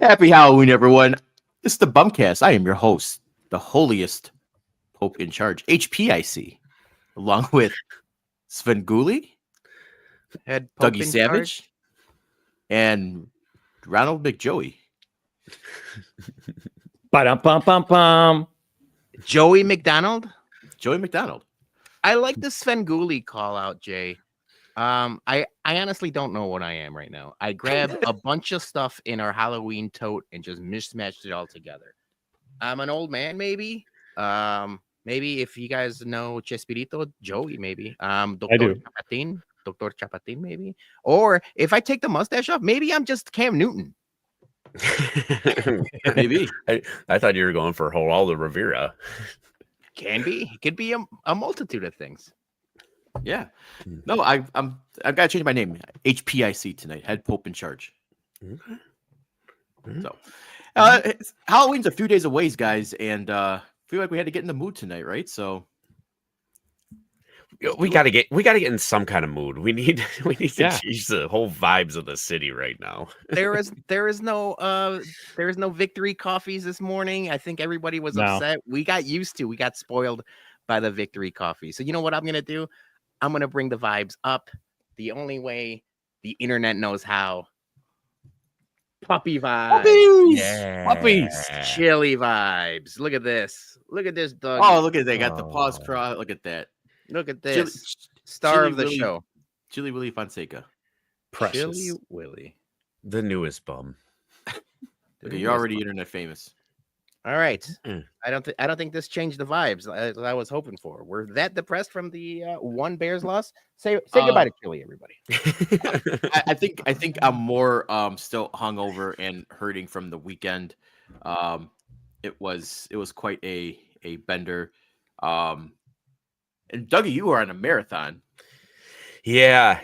Happy Halloween, everyone. This is the BumCast. I am your host, the holiest Pope in charge, HPIC, along with Sven Gooley, Head Pope Dougie in Savage, charge. and Ronald McJoey. Ba-dum-bum-bum-bum. Joey McDonald. Joey McDonald. I like the Sven Gooley call out, Jay. I honestly don't know what I am right now. I grabbed a bunch of stuff in our Halloween tote and just mismatched it all together. I'm an old man, maybe. Maybe if you guys know Chespirito, Joey, maybe. Dr. do. Dr. Chapatin, maybe. Or if I take the mustache off, maybe I'm just Cam Newton. Maybe. I thought you were going for Geraldo Rivera. Can be. It could be a multitude of things. Yeah. No, I've got to change my name. HPIC tonight. Head Pope in charge. Okay. So, Halloween's a few days away, guys, and feel like we had to get in the mood tonight, right? So We gotta get in some kind of mood. We need to change the whole vibes of the city right now. There is no victory coffees this morning. I think everybody was upset. We got spoiled by the victory coffee. So you know what I'm gonna do? I'm gonna bring the vibes up the only way the internet knows how. Puppy vibes. puppies, Yeah. puppies. Chili vibes. Look at this. Look at this dog. Oh, look at that! Got the paws crossed. Look at that. Look at Chili- this. Star Chili of the Willy- show. Chili Willy Fonseca. Precious. Chili Willy. The newest bum. Okay, you're already internet famous. All right. Mm. I don't think this changed the vibes I was hoping for. We're that depressed from the one Bears loss. Say goodbye to Chili, everybody. I think I'm more still hungover and hurting from the weekend. It was quite a bender. And Dougie, you were on a marathon. Yeah.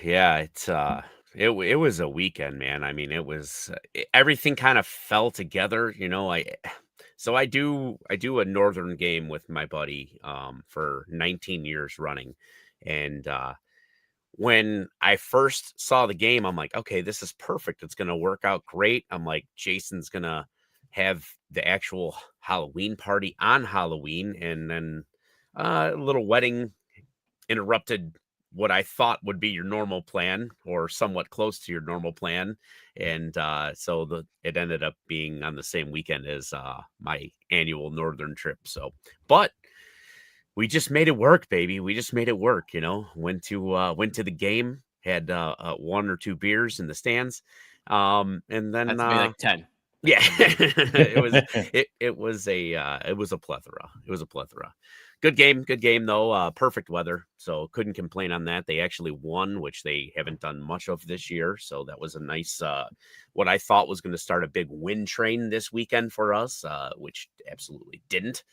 It was a weekend, man. I mean, it was everything kind of fell together, you know. I do a northern game with my buddy for 19 years running, and when I first saw the game, I'm like, okay, this is perfect. It's gonna work out great. I'm like, Jason's gonna have the actual Halloween party on Halloween, and then a little wedding interrupted what I thought would be your normal plan or somewhat close to your normal plan. And so it ended up being on the same weekend as my annual northern trip. So, but we just made it work, baby. We just made it work, you know. Went to the game, had one or two beers in the stands. And then That's maybe like 10. yeah, it was a plethora. It was a plethora. Good game though. Perfect weather, so couldn't complain on that. They actually won, which they haven't done much of this year. So that was a nice, what I thought was going to start a big win train this weekend for us, which absolutely didn't.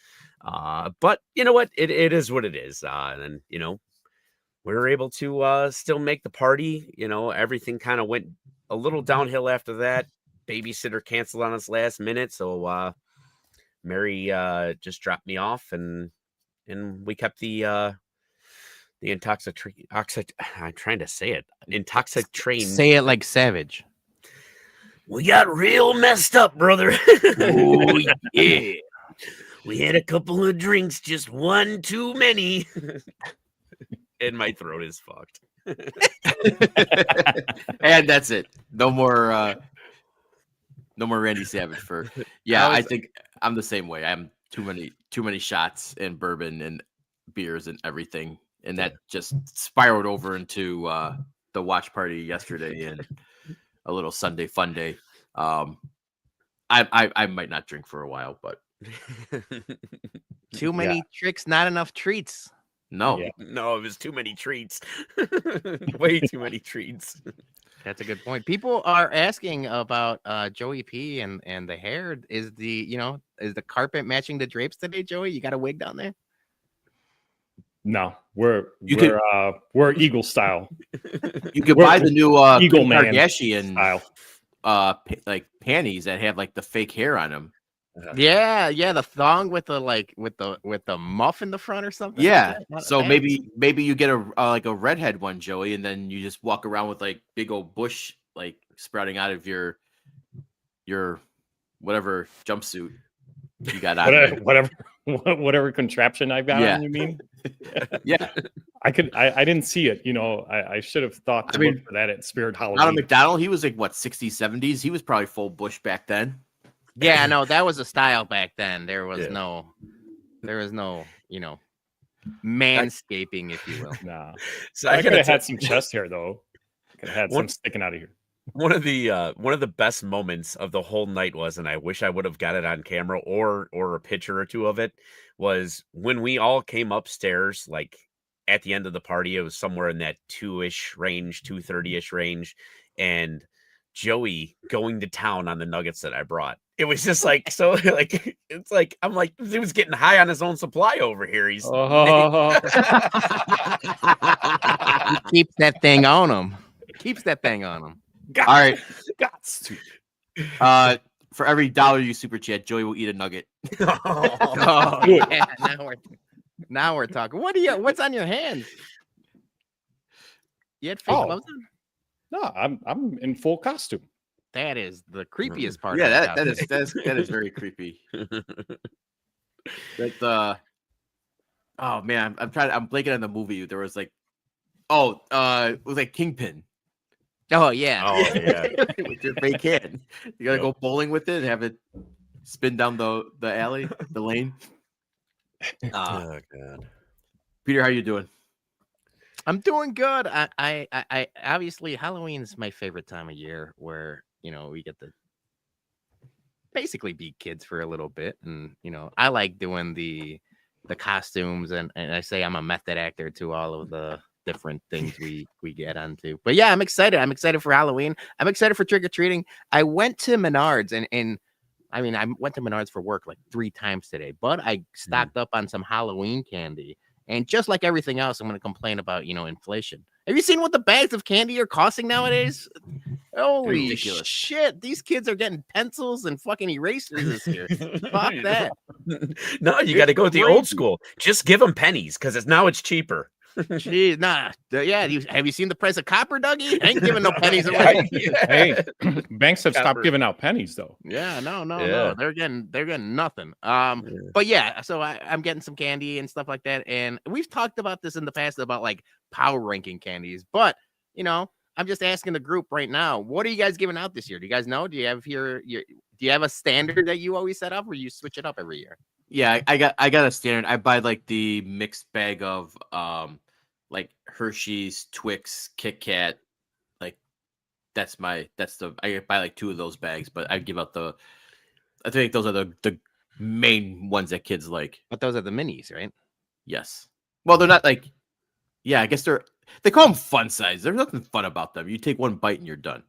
But you know what? It is what it is. And you know, we were able to still make the party. You know, everything kind of went a little downhill after that. Babysitter canceled on us last minute, so Mary just dropped me off, and we kept the I'm trying to say it. Intoxic train. Say it like Savage. We got real messed up, brother. Oh yeah. We had a couple of drinks, just one too many. And my throat is fucked. And that's it. No more Randy Savage for. Yeah, I think I'm the same way. I'm too many shots and bourbon and beers and everything, and that just spiraled over into the watch party yesterday and a little Sunday fun day. I might not drink for a while, but Too many tricks, not enough treats. no. Yeah. No, it was too many treats. Way too many treats. That's a good point. People are asking about Joey P and the hair. Is the carpet matching the drapes today, Joey? You got a wig down there? No, we're Eagle style. You could We're buy the new Eagle Kim Man Kardashian style. like panties that have like the fake hair on them. Yeah, the thong with the muff in the front or something. Yeah. Like that. So Fancy. maybe you get a like a redhead one, Joey, and then you just walk around with like big old bush like sprouting out of your whatever jumpsuit you got on. Whatever contraption I've got on, you mean? Yeah. I didn't see it. I should have thought to look for that at Spirit Halloween. Ronald McDonald, he was like what, 60s, 70s? He was probably full bush back then. Yeah, no, that was a style back then. There was no, manscaping, if you will. Nah. So I could have had some chest hair though. Could have had some sticking out of here. One of the best moments of the whole night was, and I wish I would have got it on camera or a picture or two of it, was when we all came upstairs, like at the end of the party. It was somewhere in that 2-ish range, 2:30-ish range, and Joey going to town on the nuggets that I brought. It was just like, so like, it's like, I'm like, he was getting high on his own supply over here. He's He keeps that thing on him. All right. For every $1 you super chat, Joey will eat a nugget. Yeah, now we're talking. What's on your hands? You had fake gloves on? No, I'm in full costume. That is the creepiest part. Yeah, that is very creepy. Oh man, I'm blanking on the movie. There was like, it was like Kingpin. Oh yeah. With your fake hand. You gotta go bowling with it and have it spin down the alley, the lane. oh god. Peter, how you doing? I'm doing good. I obviously Halloween's my favorite time of year, where we get to basically be kids for a little bit, and I like doing the costumes, and I say I'm a method actor to all of the different things we get onto. But yeah, I'm excited. I'm excited for Halloween. I'm excited for trick-or-treating. I went to Menards and I mean, I went to Menards for work like 3 times today, but I stocked up on some Halloween candy. And just like everything else, I'm going to complain about, inflation. Have you seen what the bags of candy are costing nowadays? Holy ridiculous. shit. These kids are getting pencils and fucking erasers this year. Fuck that. No, you got to go with the old school. Just give them pennies because it's cheaper. Jeez, nah. Yeah, have you seen the price of copper, Dougie? I ain't giving no pennies away. Hey, banks have stopped giving out pennies though. Yeah, no. They're getting nothing. But yeah, so I'm getting some candy and stuff like that. And we've talked about this in the past about like power ranking candies, but I'm just asking the group right now, what are you guys giving out this year? Do you guys know? Do you have do you have a standard that you always set up, or you switch it up every year? Yeah, I got a standard. I buy like the mixed bag of like Hershey's, Twix, Kit Kat. Like I buy like 2 of those bags, but I give out I think those are the main ones that kids like. But those are the minis, right? Yes. Well, they're not like, I guess they call them fun size. There's nothing fun about them. You take 1 bite and you're done.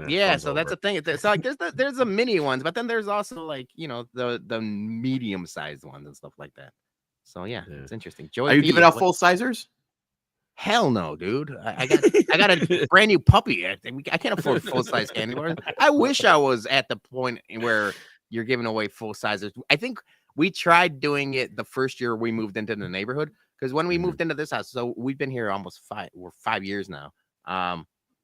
Yeah, so that's the thing. It's like there's the mini ones, but then there's also like the medium sized ones and stuff like that. So yeah, it's interesting. Joey, are you giving out full sizers? Hell no, dude. I got a brand new puppy. I can't afford full size candy bars. I wish I was at the point where you're giving away full sizers. I think we tried doing it the first year we moved into the neighborhood, because when we moved into this house, so we've been here almost 5 years now.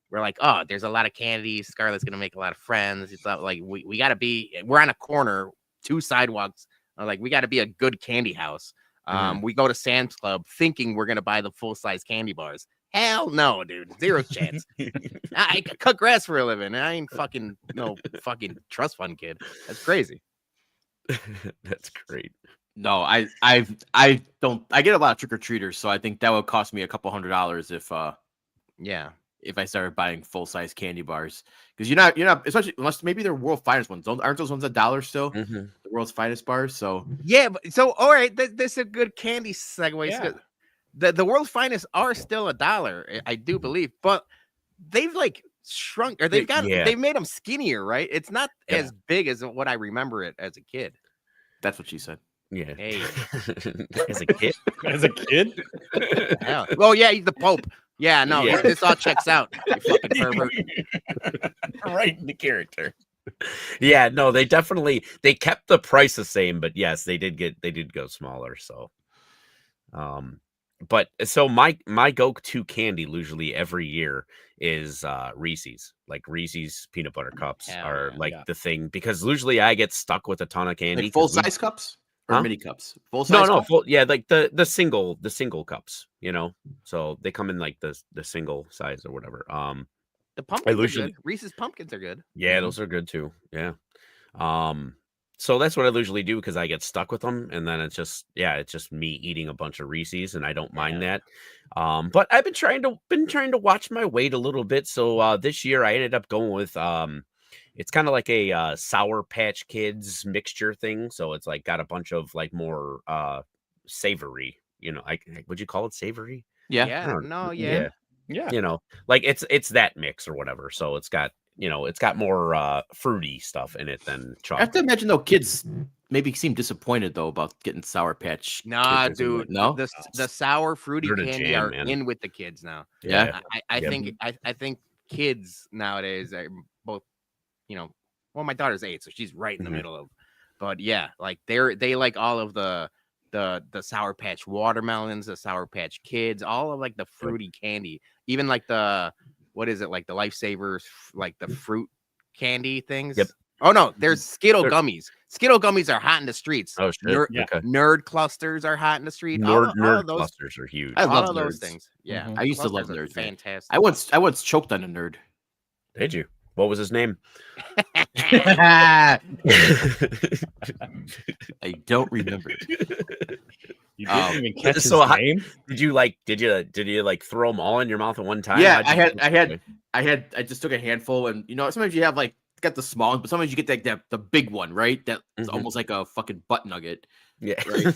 We're like, oh, there's a lot of candy. Scarlett's gonna make a lot of friends. It's not like we gotta be. We're on a corner, 2 sidewalks. Like we gotta be a good candy house. We go to Sam's Club thinking we're gonna buy the full size candy bars. Hell no, dude, 0 chance. I cut grass for a living. I ain't fucking trust fund kid. That's crazy. That's great. No, I don't. I get a lot of trick or treaters, so I think that would cost me a couple $100 if I started buying full size candy bars, because you're not, especially unless maybe they're world finest ones. Aren't those ones $1 still? Mm-hmm. The world's finest bars. So yeah, but so all right, this is a good candy segue. Yeah. The world's finest are still $1, I do believe, but they've like shrunk, or they've made them skinnier, right? It's not as big as what I remember it as a kid. That's what she said. Yeah. Hey. As a kid? As a kid? Yeah. Oh yeah, he's the Pope. Yeah, no, this all checks out. You fucking pervert. Right in the character. Yeah, no, they kept the price the same, but yes, they did go smaller. So, but so my go-to candy usually every year is Reese's. Like Reese's peanut butter cups Hell are yeah. like Yeah. the thing because usually I get stuck with a ton of candy. Like full 'cause we- size cups or Huh? mini cups? Full No, size no, cups? full, yeah, like the single cups, you know. So they come in like the single size or whatever. The I pumpkins are usually, good. Reese's pumpkins are good. yeah, those are good too. Yeah. So that's what I usually do because I get stuck with them, and then it's just me eating a bunch of Reese's, and I don't mind Yeah. that. But I've been trying to watch my weight a little bit. So this year I ended up going with it's kind of like a Sour Patch Kids mixture thing. So it's like got a bunch of like more savory, you know, would you call it savory? Yeah. Yeah. don't- No. yeah, Yeah. you know, like it's that mix or whatever. So it's got, you know, it's got more fruity stuff in it than I have to chocolate. imagine though, kids maybe seem disappointed though about getting Sour Patch Nah, Kids or something. dude. No? The sour fruity They're the candy jam, are man. in with the kids now. Yeah. I Yep. think I think kids nowadays are both, you know, well, my daughter's 8, so she's right in the Mhm. middle of. But yeah, like they like all of the Sour Patch watermelons, the Sour Patch Kids, all of like the fruity candy, even like the what is it like the Lifesavers, like the fruit candy things. Yep. Oh no, there's Skittle They're- gummies. Skittle gummies are hot in the streets. Oh shit. Nerd, Yeah. Okay. nerd clusters are hot in the street. All Nerd of those, clusters are huge. I all love of those nerds. things. Yeah, Mhm. I used to love clusters are nerds, man. fantastic. I once choked on a nerd. Did you? What was his name? I don't remember. You didn't even catch his So how- name. Did you like throw them all in your mouth at one time? Yeah, How'd you- I just took a handful, and you know, sometimes you have like got the small ones, but sometimes you get that the big one, right? That's Mhm. almost like a fucking butt nugget. Yeah. Right.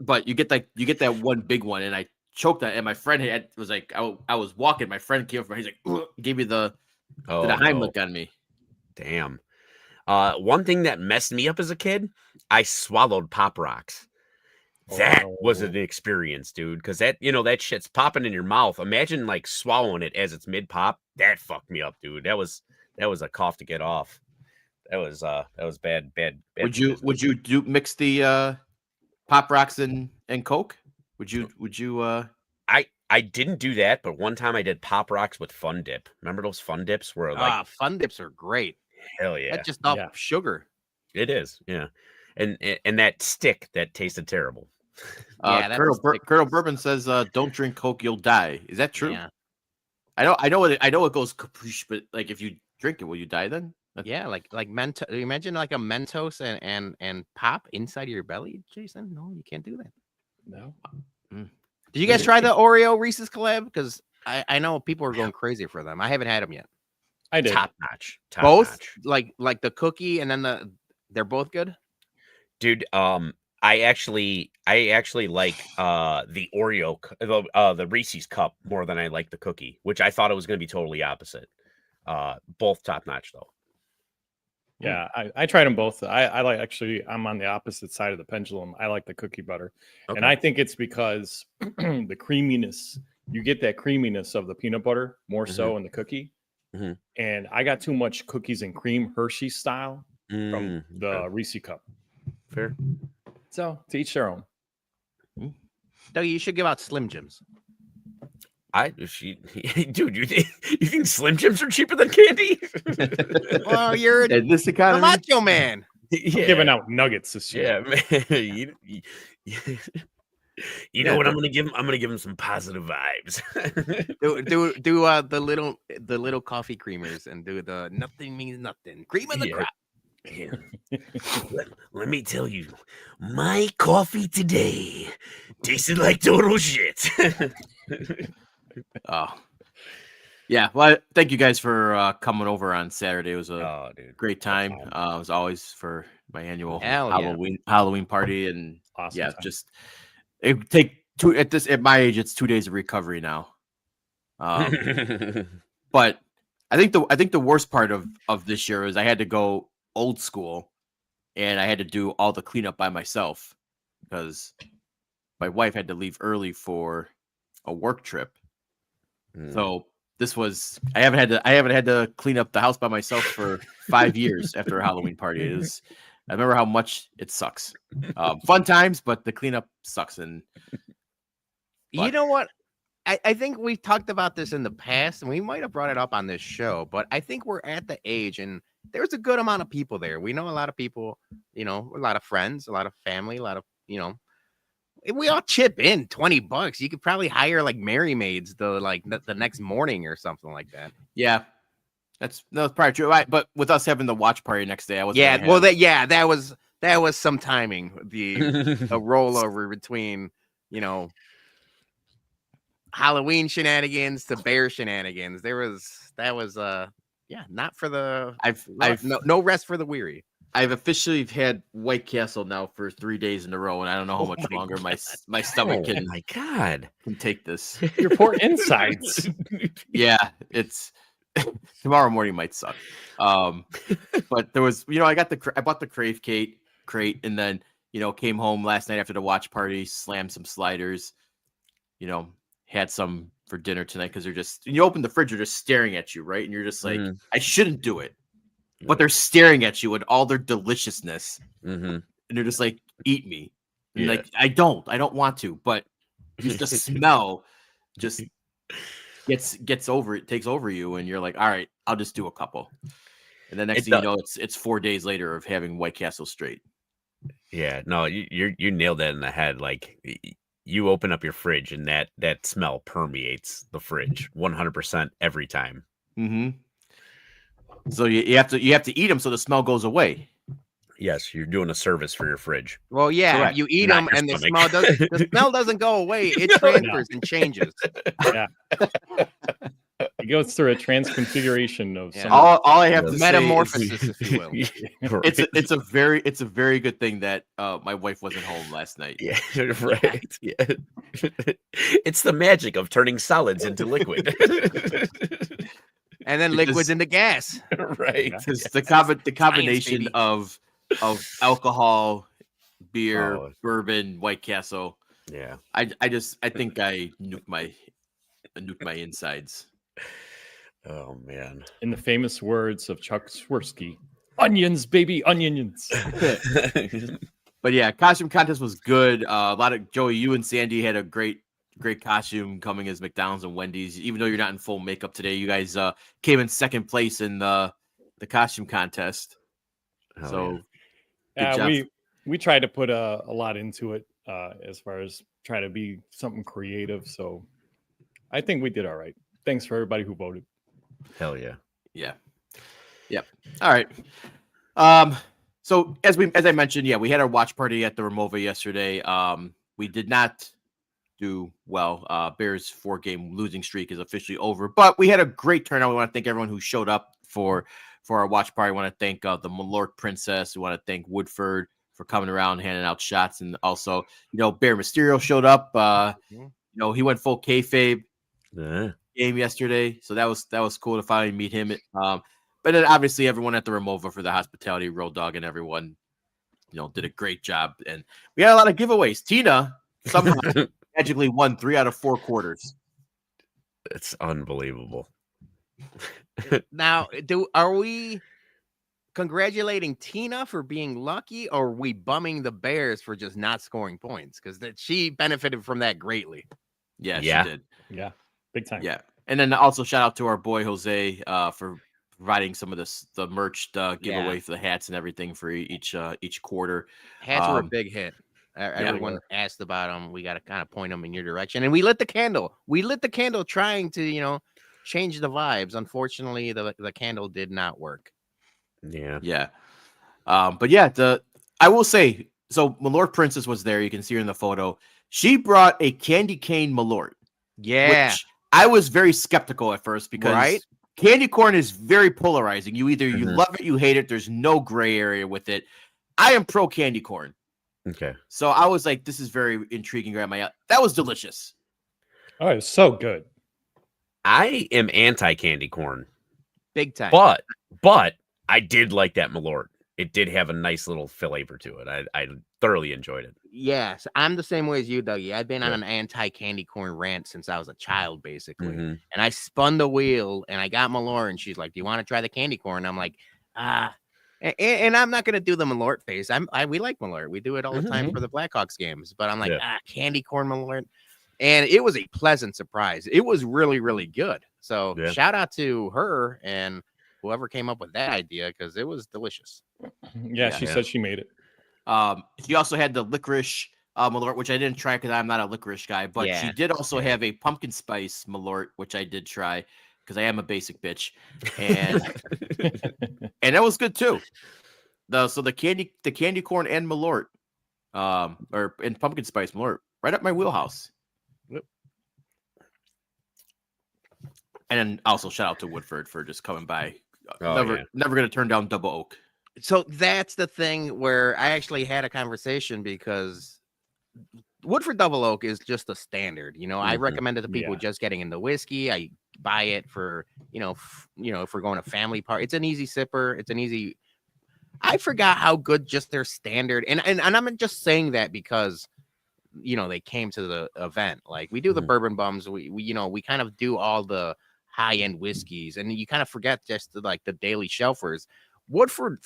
But you get that one big one, and I choked on it, and my friend was like, I was walking, my friend came over, he's like, "Ugh," gave me the Oh, Heimlich no. on me. Damn. One thing that messed me up as a kid, I swallowed Pop Rocks. That was an experience, dude. Because that shit's popping in your mouth. Imagine like swallowing it as it's mid pop. That fucked me up, dude. That was a cough to get off. That was bad. Would for you business. mix the Pop Rocks and Coke? Would you I didn't do that, but one time I did Pop Rocks with Fun Dip. Remember those Fun Dips where like Fun Dips are great. hell yeah, That's just off Yeah. sugar. it is, yeah, and that stick that tasted terrible. Yeah, that's Colonel, a stick. Colonel Bourbon says don't drink Coke, you'll die. Is that true? Yeah, I know it goes caprice, but like if you drink it, will you die then? yeah, like Mentos. Imagine like a Mentos and pop inside of your belly, Jason. No, you can't do that. No. Did you guys try the Oreo Reese's collab? Because I know people are going crazy for them. I haven't had them yet. I did. Top notch. Both like the cookie and then they're both good. Dude. I actually like the Oreo, the Reese's cup more than I like the cookie, which I thought it was going to be totally opposite. Both top notch though. Yeah, I tried them both. I like I'm on the opposite side of the pendulum. I like the cookie butter. Okay. And I think it's because the creaminess, you get that creaminess of the peanut butter more so in the cookie. Mhm. And I got too much cookies and cream Hershey style from the okay. Reese cup. Fair. So to each their own. Doug, you should give out Slim Jims. Dude, you think Slim Jims are cheaper than candy? Well, you're In this the economy, macho man. I'm giving out nuggets this year. Yeah, man. You know what I'm gonna give him? I'm gonna give him some positive vibes. Do the little coffee creamers and do the nothing means nothing. Cream of the Yeah. crop. Yeah. Let me tell you, my coffee today tasted like total shit. oh, yeah. Well, thank you guys for coming over on Saturday. It was a Oh, dude. great time. As always for my annual Hell yeah. Halloween party, and Awesome yeah, time. just it take at my age, it's 2 days of recovery now. But I think the worst part of this year is I had to go old school, and I had to do all the cleanup by myself because my wife had to leave early for a work trip. So this was I haven't had to clean up the house by myself for 5 years after a Halloween party. I remember how much it sucks. Fun times, but the cleanup sucks. And You know what? I think we've talked about this in the past, and we might have brought it up on this show, but I think we're at the age, and there's a good amount of people there. We know a lot of people, a lot of friends, a lot of family, a lot of, we all chip in $20. You could probably hire like Merry Maids the next morning or something like that. Yeah. That's probably true. Right. But with us having the watch party next day, I was that was some timing. The rollover between, Halloween shenanigans to bear shenanigans. That was not for the no rest for the weary. I've officially had White Castle now for 3 days in a row, and I don't know how much longer my stomach can. My God, can take this. Your poor insides. Yeah, it's tomorrow morning might suck. But there was, I bought the Crave crate, and then came home last night after the watch party, slammed some sliders. Had some for dinner tonight because they're just, you open the fridge, they're just staring at you, right? And you're just like, I shouldn't do it. But they're staring at you with all their deliciousness. And they're just like, eat me. And like, I don't want to, but just the smell just takes over you. And you're like, all right, I'll just do a couple. And the next thing you know, it's 4 days later of having White Castle straight. Yeah, no, you nailed that in the head. Like, you open up your fridge and that smell permeates the fridge 100% every time. So you have to eat them so the smell goes away. Yes, you're doing a service for your fridge. Well, yeah, correct. You eat them and the smell doesn't go away. It transfers and changes. Yeah. It goes through a transconfiguration of some all I have to metamorphosis, say is, if you will. it's a very good thing that my wife wasn't home last night. Yeah, right. Yeah. It's the magic of turning solids into liquid. And then liquids into gas. Right. The combination of alcohol, beer, bourbon, White Castle. Yeah. I think I nuked my insides. Oh man. In the famous words of Chuck Swirsky, onions, baby, onions. But yeah, costume contest was good. A lot of Joey, you and Sandy had a great costume coming as McDonald's and Wendy's. Even though you're not in full makeup today, you guys came in second place in the costume contest. We tried to put a lot into it as far as try to be something creative. So I think we did all right. Thanks for everybody who voted. Hell yeah. Yeah. Yep. All right. So as I mentioned, we had our watch party at the Ramova yesterday. We did not do well. Bears 4-game losing streak is officially over, but we had a great turnout. We want to thank everyone who showed up for our watch party. We want to thank the Malort Princess. We want to thank Woodford for coming around, handing out shots, and also, Bear Mysterio showed up. He went full kayfabe game yesterday, so that was cool to finally meet him. But then obviously everyone at the Ramova for the hospitality, Road Dog, and everyone, did a great job. And we had a lot of giveaways. Tina somehow magically won 3 out of 4 quarters. It's unbelievable. Now, are we congratulating Tina for being lucky, or are we bumming the Bears for just not scoring points? Because she benefited from that greatly. Yeah, she did. Yeah, big time. Yeah, and then also shout out to our boy Jose for providing some of the merch giveaway for the hats and everything for each quarter. Hats were a big hit. Everyone asked about them. We got to kind of point them in your direction, and we lit the candle. Trying to change the vibes. Unfortunately, the candle did not work. Yeah. But yeah, I will say, so Malort Princess was there. You can see her in the photo. She brought a candy cane Malort. Yeah. Which I was very skeptical at first because candy corn is very polarizing. You either you love it, you hate it. There's no gray area with it. I am pro candy corn. Okay. So I was like, this is very intriguing. That was delicious. Oh, it was so good. I am anti candy corn. Big time. But I did like that Malort. It did have a nice little flavor to it. I thoroughly enjoyed it. Yes, I'm the same way as you, Dougie. I've been on an anti-candy corn rant since I was a child, basically. And I spun the wheel, and I got Malort, and she's like, "Do you want to try the candy corn?" I'm like, and I'm not gonna do the Malort face. We like Malort. We do it all the time for the Blackhawks games. But I'm like, candy corn Malort. And it was a pleasant surprise. It was really, really good. So Yeah. shout out to her and whoever came up with that idea because it was delicious. Yeah, she said she made it. He also had the licorice Malort, which I didn't try because I'm not a licorice guy. But she did also have a pumpkin spice Malort, which I did try because I am a basic bitch, and and that was good too. The candy corn and Malort, and pumpkin spice Malort, right up my wheelhouse. Yep. And then also shout out to Woodford for just coming by. Oh, Never gonna turn down Double Oak. So that's the thing where I actually had a conversation because Woodford Double Oak is just a standard. I recommend it to people just getting into whiskey. I buy it for, if we're going to family party. It's an easy sipper. It's an easy. I forgot how good just their standard. And I'm just saying that because, they came to the event. Like we do the bourbon bums. We kind of do all the high end whiskeys, and you kind of forget just the daily shelfers. Woodford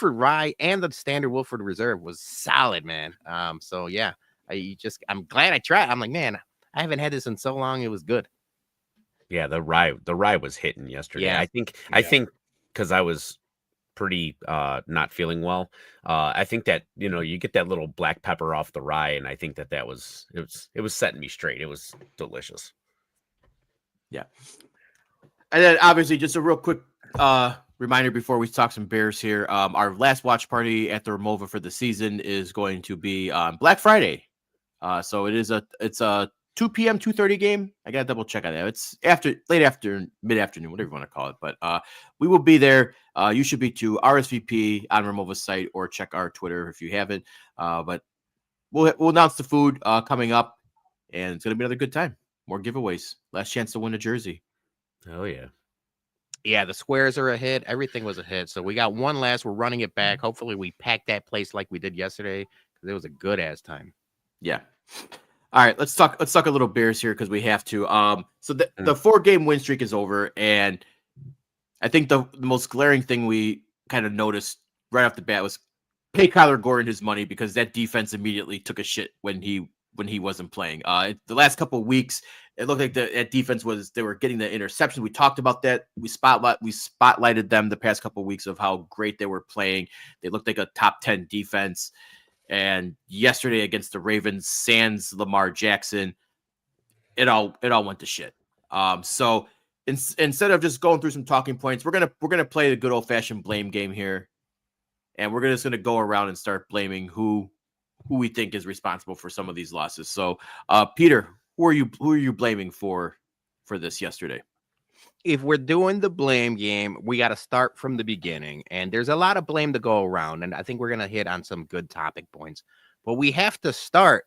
rye and the standard Woodford Reserve was solid, man. So yeah, I'm glad I tried. I'm like, man, I haven't had this in so long. It was good. Yeah, the rye was hitting yesterday. Yeah. I think because I was pretty not feeling well. I think that you get that little black pepper off the rye, and I think that was setting me straight. It was delicious. Yeah. And then obviously just a real quick reminder before we talk some beers here. Our last watch party at the Ramova for the season is going to be on Black Friday. So it's a 2 p.m. 2:30 game. I gotta double check on that. It's late afternoon, mid-afternoon, whatever you want to call it. But we will be there. You should be to RSVP on Ramova's site or check our Twitter if you haven't. But we'll announce the food coming up, and it's gonna be another good time. More giveaways. Last chance to win a jersey. Oh yeah. Yeah, the squares are a hit. Everything was a hit. So we got one last. We're running it back. Hopefully we pack that place like we did yesterday because it was a good ass time. Yeah. All right, let's talk a little beers here because we have to. So the 4-game win streak is over, and I think the most glaring thing we kind of noticed right off the bat was pay Kyler Gordon his money because that defense immediately took a shit when he wasn't playing. The last couple of weeks, it looked like that defense they were getting the interceptions. We talked about that. We spotlighted them the past couple of weeks of how great they were playing. They looked like a top 10 defense. And yesterday against the Ravens, sans Lamar Jackson, it all went to shit. So instead of just going through some talking points, we're gonna play the good old fashioned blame game here, and we're just gonna go around and start blaming who we think is responsible for some of these losses. So, Peter, who are you blaming for this yesterday? If we're doing the blame game, we got to start from the beginning. And there's a lot of blame to go around. And I think we're going to hit on some good topic points. But we have to start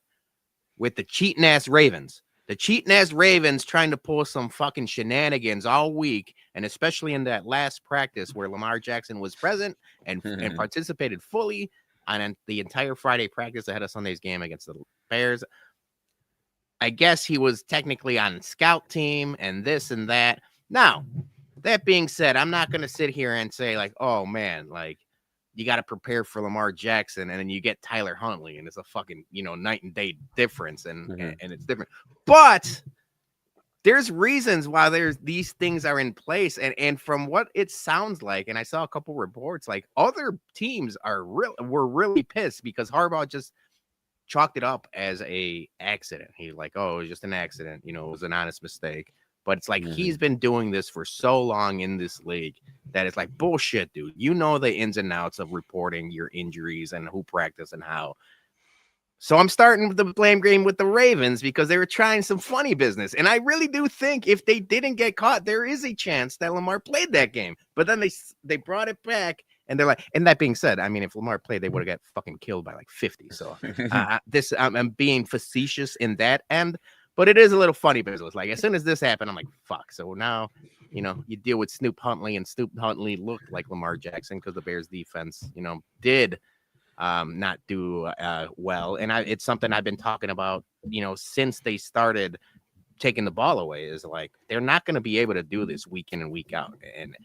with the cheating ass Ravens. The cheating ass Ravens trying to pull some fucking shenanigans all week. And especially in that last practice where Lamar Jackson was present and participated fully on the entire Friday practice ahead of Sunday's game against the Bears. I guess he was technically on scout team and this and that. Now, that being said, I'm not going to sit here and say like, oh man, like you got to prepare for Lamar Jackson and then you get Tyler Huntley and it's a fucking, night and day difference and it's different. But there's reasons why these things are in place. And from what it sounds like, and I saw a couple reports, like other teams were really pissed because Harbaugh just chalked it up as a accident. He like, oh, it was just an accident. It was an honest mistake. But it's like he's been doing this for so long in this league that it's like bullshit, dude. You know the ins and outs of reporting your injuries and who practice and how. So I'm starting with the blame game with the Ravens because they were trying some funny business. And I really do think if they didn't get caught, there is a chance that Lamar played that game. But then they brought it back. And they're like, and that being said, I mean, if Lamar played, they would have got fucking killed by like 50. So I'm being facetious in that end. But it is a little funny business. Like, as soon as this happened, I'm like, fuck. So now, you deal with Snoop Huntley, and Snoop Huntley looked like Lamar Jackson because the Bears defense, did not do well. And it's something I've been talking about, since they started taking the ball away is like, they're not going to be able to do this week in and week out. And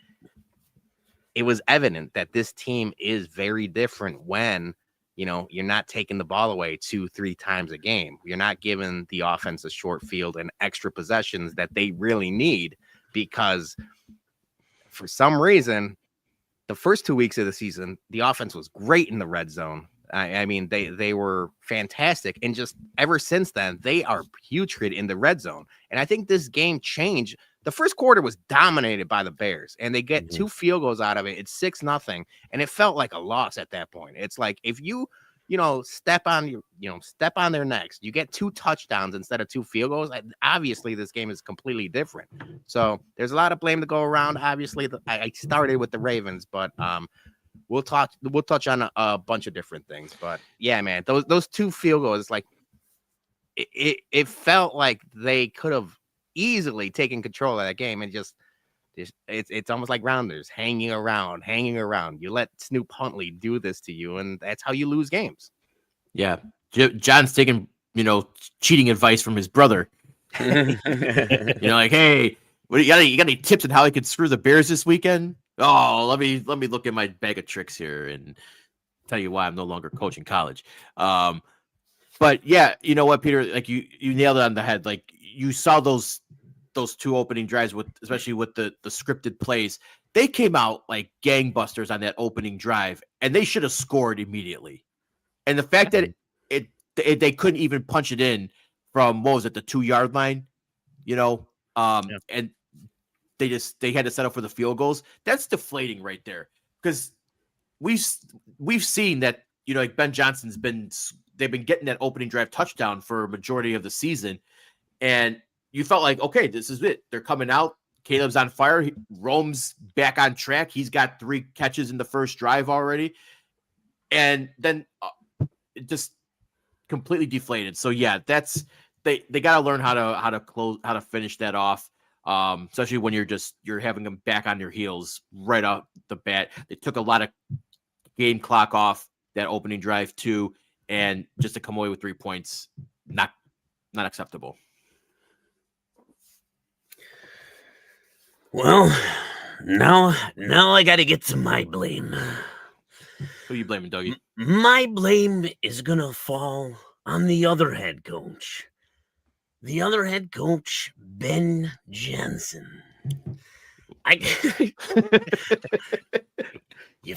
it was evident that this team is very different when you're not taking the ball away 2-3 times a game. You're not giving the offense a short field and extra possessions that they really need, because for some reason, the first 2 weeks of the season, the offense was great in the red zone. I mean, they were fantastic. And just ever since then, they are putrid in the red zone. And I think this game changed. The first quarter was dominated by the Bears, and they get 2 field goals out of it. It's 6-0. And it felt like a loss at that point. It's like, if you step on their necks, you get 2 touchdowns instead of 2 field goals. Obviously, this game is completely different. So there's a lot of blame to go around. Obviously, I started with the Ravens, but we'll touch on a bunch of different things. But yeah, man, those 2 field goals, like it felt like they could have easily taken control of that game, and just it's almost like Rounders hanging around. You let Snoop Huntley do this to you, and that's how you lose games. Yeah, John's taking cheating advice from his brother. Like, hey, what you got any tips on how I could screw the Bears this weekend? Oh, let me look at my bag of tricks here and tell you why I'm no longer coaching college. But yeah, you know what, Peter? Like you nailed it on the head. Like, you saw those 2 opening drives, especially with the scripted plays. They came out like gangbusters on that opening drive, and they should have scored immediately. And the fact that they couldn't even punch it in from, what was it, the 2-yard line, and they had to settle for the field goals. That's deflating right there, because we've seen that, like Ben Johnson's they've been getting that opening drive touchdown for a majority of the season, and you felt like, okay, this is it. They're coming out. Caleb's on fire. Rome's back on track. He's got 3 catches in the first drive already, and then it just completely deflated. So yeah, that's they got to learn how to finish that off. Especially when you're having them back on your heels right off the bat. They took a lot of game clock off that opening drive too, and just to come away with 3 points, not acceptable. Well, now I got to get to my blame. Who are you blaming, Dougie? My blame is gonna fall on the other head coach. The other head coach, Ben Johnson. I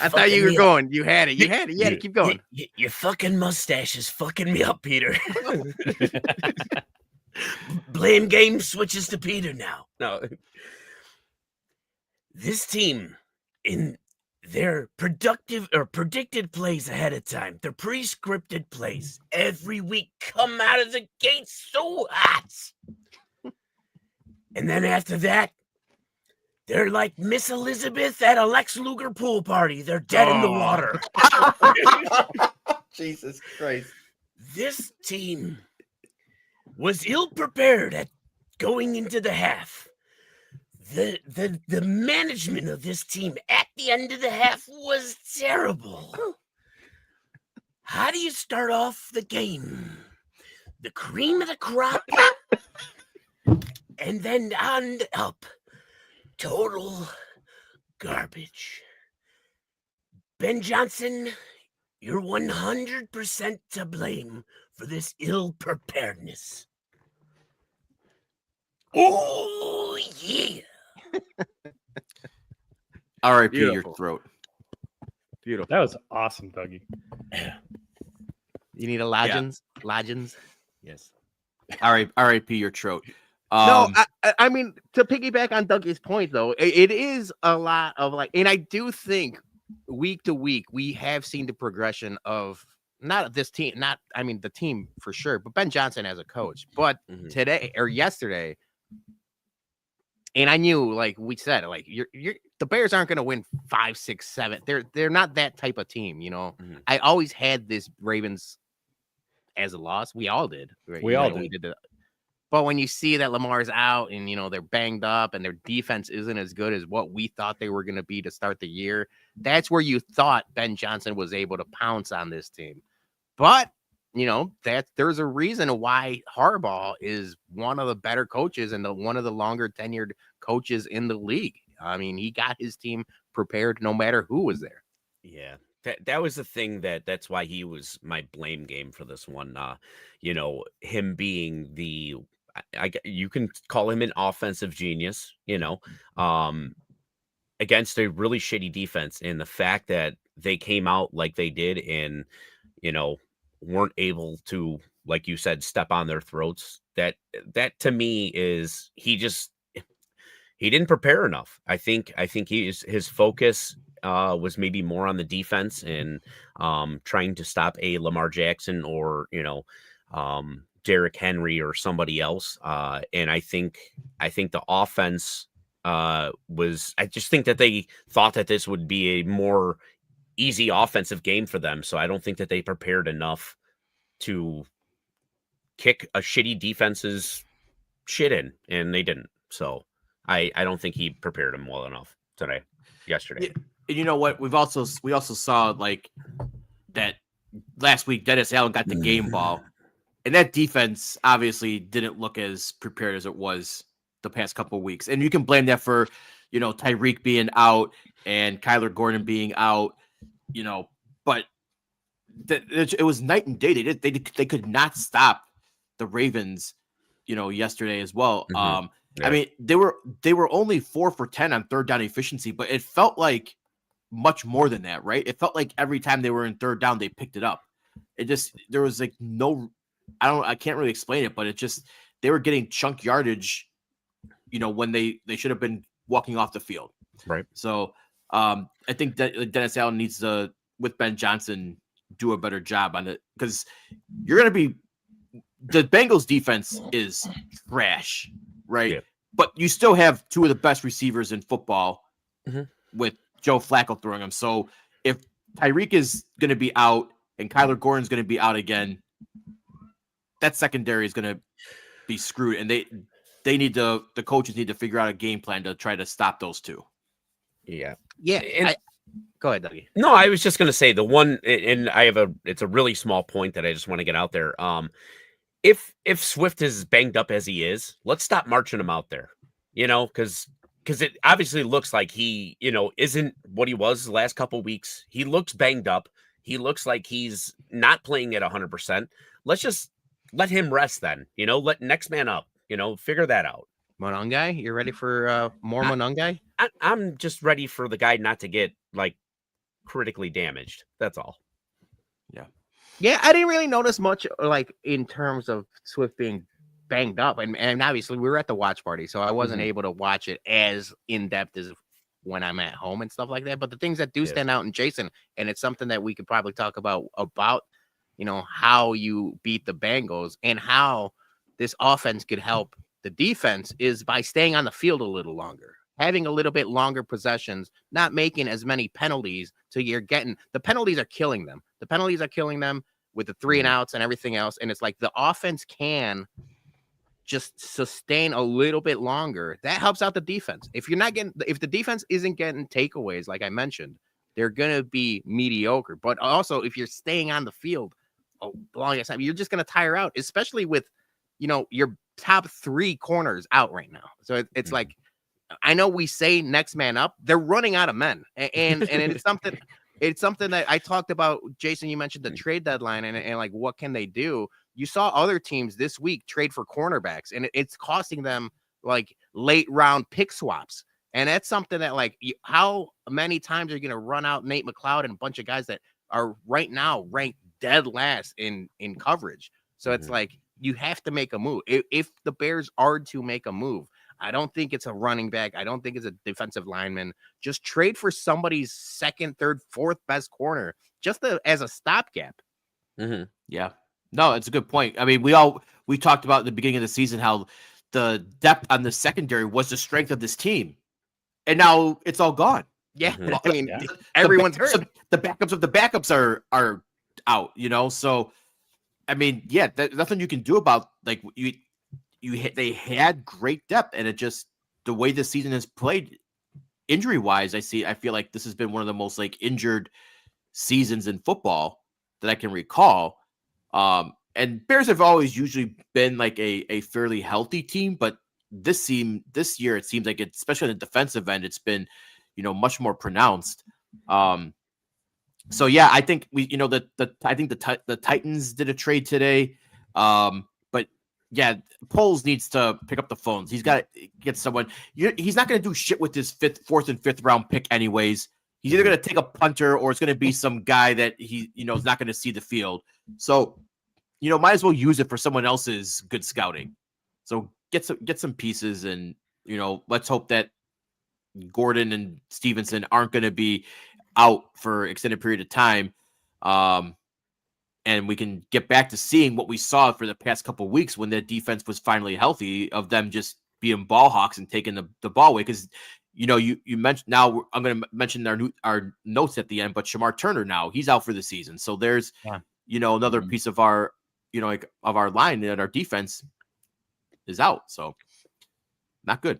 thought you were going. You had it. You had it. Keep going. Your fucking mustache is fucking me up, Peter. Blame game switches to Peter now. No. This team, in their predicted plays ahead of time, their pre-scripted plays every week come out of the gate so hot. And then after that, they're like Miss Elizabeth at a Lex Luger pool party. They're dead in the water. Jesus Christ. This team was ill-prepared at going into the half. The management of this team at the end of the half was terrible. How do you start off the game? The cream of the crop, and then on up, total garbage. Ben Johnson, you're 100% to blame for this ill-preparedness. Oh, yeah. R.I.P. your throat. Beautiful. That was awesome, Dougie. You need a Lodgins? Yeah. Lodgins? Yes. R.I.P. your throat. No, I mean, to piggyback on Dougie's point, though, it is a lot of like, and I do think week to week we have seen the progression of not this team, the team for sure, but Ben Johnson as a coach. But today or yesterday, and I knew, like we said, like the Bears aren't going to win 5, 6, 7. They're not that type of team, I always had this Ravens as a loss. We all did. Right? We all did. But when you see that Lamar's out and, they're banged up and their defense isn't as good as what we thought they were going to be to start the year, that's where you thought Ben Johnson was able to pounce on this team. But, that there's a reason why Harbaugh is one of the better coaches and one of the longer tenured coaches in the league. I mean, he got his team prepared no matter who was there. Yeah. that was the thing that's why he was my blame game for this one. You know, him being you can call him an offensive genius, you know, um, against a really shitty defense, and the fact that they came out like they did and, you know, weren't able to, like you said, step on their throats. That to me is he didn't prepare enough. I think his focus was maybe more on the defense and trying to stop a Lamar Jackson or, you know, Derrick Henry or somebody else. And I think the offense I just think that they thought that this would be a more easy offensive game for them. So I don't think that they prepared enough to kick a shitty defense's shit in, and they didn't. So I don't think he prepared him well enough yesterday. And you know what? We also saw like that last week. Dennis Allen got the game ball, and that defense obviously didn't look as prepared as it was the past couple of weeks. And you can blame that for, you know, Tyreek being out and Kyler Gordon being out, you know, but it was night and day. They could not stop the Ravens, you know, yesterday as well. Yeah. I mean, they were only 4 for 10 on third down efficiency, but it felt like much more than that, right? It felt like every time they were in third down, they picked it up. There was like I can't really explain it, but they were getting chunk yardage, you know, when they should have been walking off the field. Right. So I think that Dennis Allen needs to, with Ben Johnson, do a better job on it, because the Bengals defense is trash, right? Yeah. But you still have two of the best receivers in football Mm-hmm. with Joe Flacco throwing them. So if Tyreek is going to be out and Kyler Gordon's going to be out again, that secondary is going to be screwed. And the coaches need to figure out a game plan to try to stop those two. Yeah. And Go ahead, Dougie. no, I was just going to say the one, and it's a really small point that I just want to get out there. If Swift is banged up as he is, let's stop marching him out there, you know, because it obviously looks like he, you know, isn't what he was the last couple weeks. He looks banged up. He looks like he's not playing at 100%. Let's just let him rest then, you know, let next man up, you know, figure that out. Monungai, you ready for more Monungai? I'm just ready for the guy not to get like critically damaged. That's all. Yeah, I didn't really notice much like in terms of Swift being banged up, and obviously we were at the watch party, so I wasn't able to watch it as in depth as when I'm at home and stuff like that. But the things that do stand out in Jason, and it's something that we could probably talk about, you know, how you beat the Bengals and how this offense could help the defense, is by staying on the field a little longer, having a little bit longer possessions, not making as many penalties. So you're getting the penalties are killing them. The penalties are killing them with the 3 and outs and everything else. And it's like the offense can just sustain a little bit longer. That helps out the defense. If the defense isn't getting takeaways, like I mentioned, they're going to be mediocre. But also, if you're staying on the field a longest time, you're just going to tire out, especially with, you know, your top 3 corners out right now. So it's like, I know we say next man up, they're running out of men, and it's something. It's something that I talked about. Jason, you mentioned the trade deadline and like, what can they do? You saw other teams this week trade for cornerbacks, and it's costing them like late round pick swaps. And that's something that, like, how many times are you going to run out Nate McLeod and a bunch of guys that are right now ranked dead last in coverage? So it's like, you have to make a move. If the Bears are to make a move, I don't think it's a running back. I don't think it's a defensive lineman. Just trade for somebody's second, third, fourth best corner, just as a stopgap. Yeah. No, it's a good point. I mean, we talked about at the beginning of the season how the depth on the secondary was the strength of this team, and now it's all gone. Yeah, I mean, Yeah. everyone's hurt. So the backups of the backups are out. You know, so I mean, yeah, nothing you can do about, like, they had great depth, and it just, the way this season has played injury wise, I feel like this has been one of the most like injured seasons in football that I can recall. And Bears have always usually been like a fairly healthy team, but this year it seems like especially on the defensive end, it's been, you know, much more pronounced. So yeah, I think the Titans did a trade today. But yeah, Poles needs to pick up the phones. He's got to get someone. He's not going to do shit with his fourth and fifth round pick anyways. He's either going to take a punter or it's going to be some guy that he is not going to see the field. So might as well use it for someone else's good scouting. So get some pieces, and let's hope that Gordon and Stevenson aren't going to be out for extended period of time. And we can get back to seeing what we saw for the past couple of weeks when the defense was finally healthy, of them just being ball hawks and taking the ball away. Because you mentioned, now I'm going to mention our notes at the end, but Shamar Turner, now he's out for the season. So there's another piece of our of our line, that our defense is out. So not good.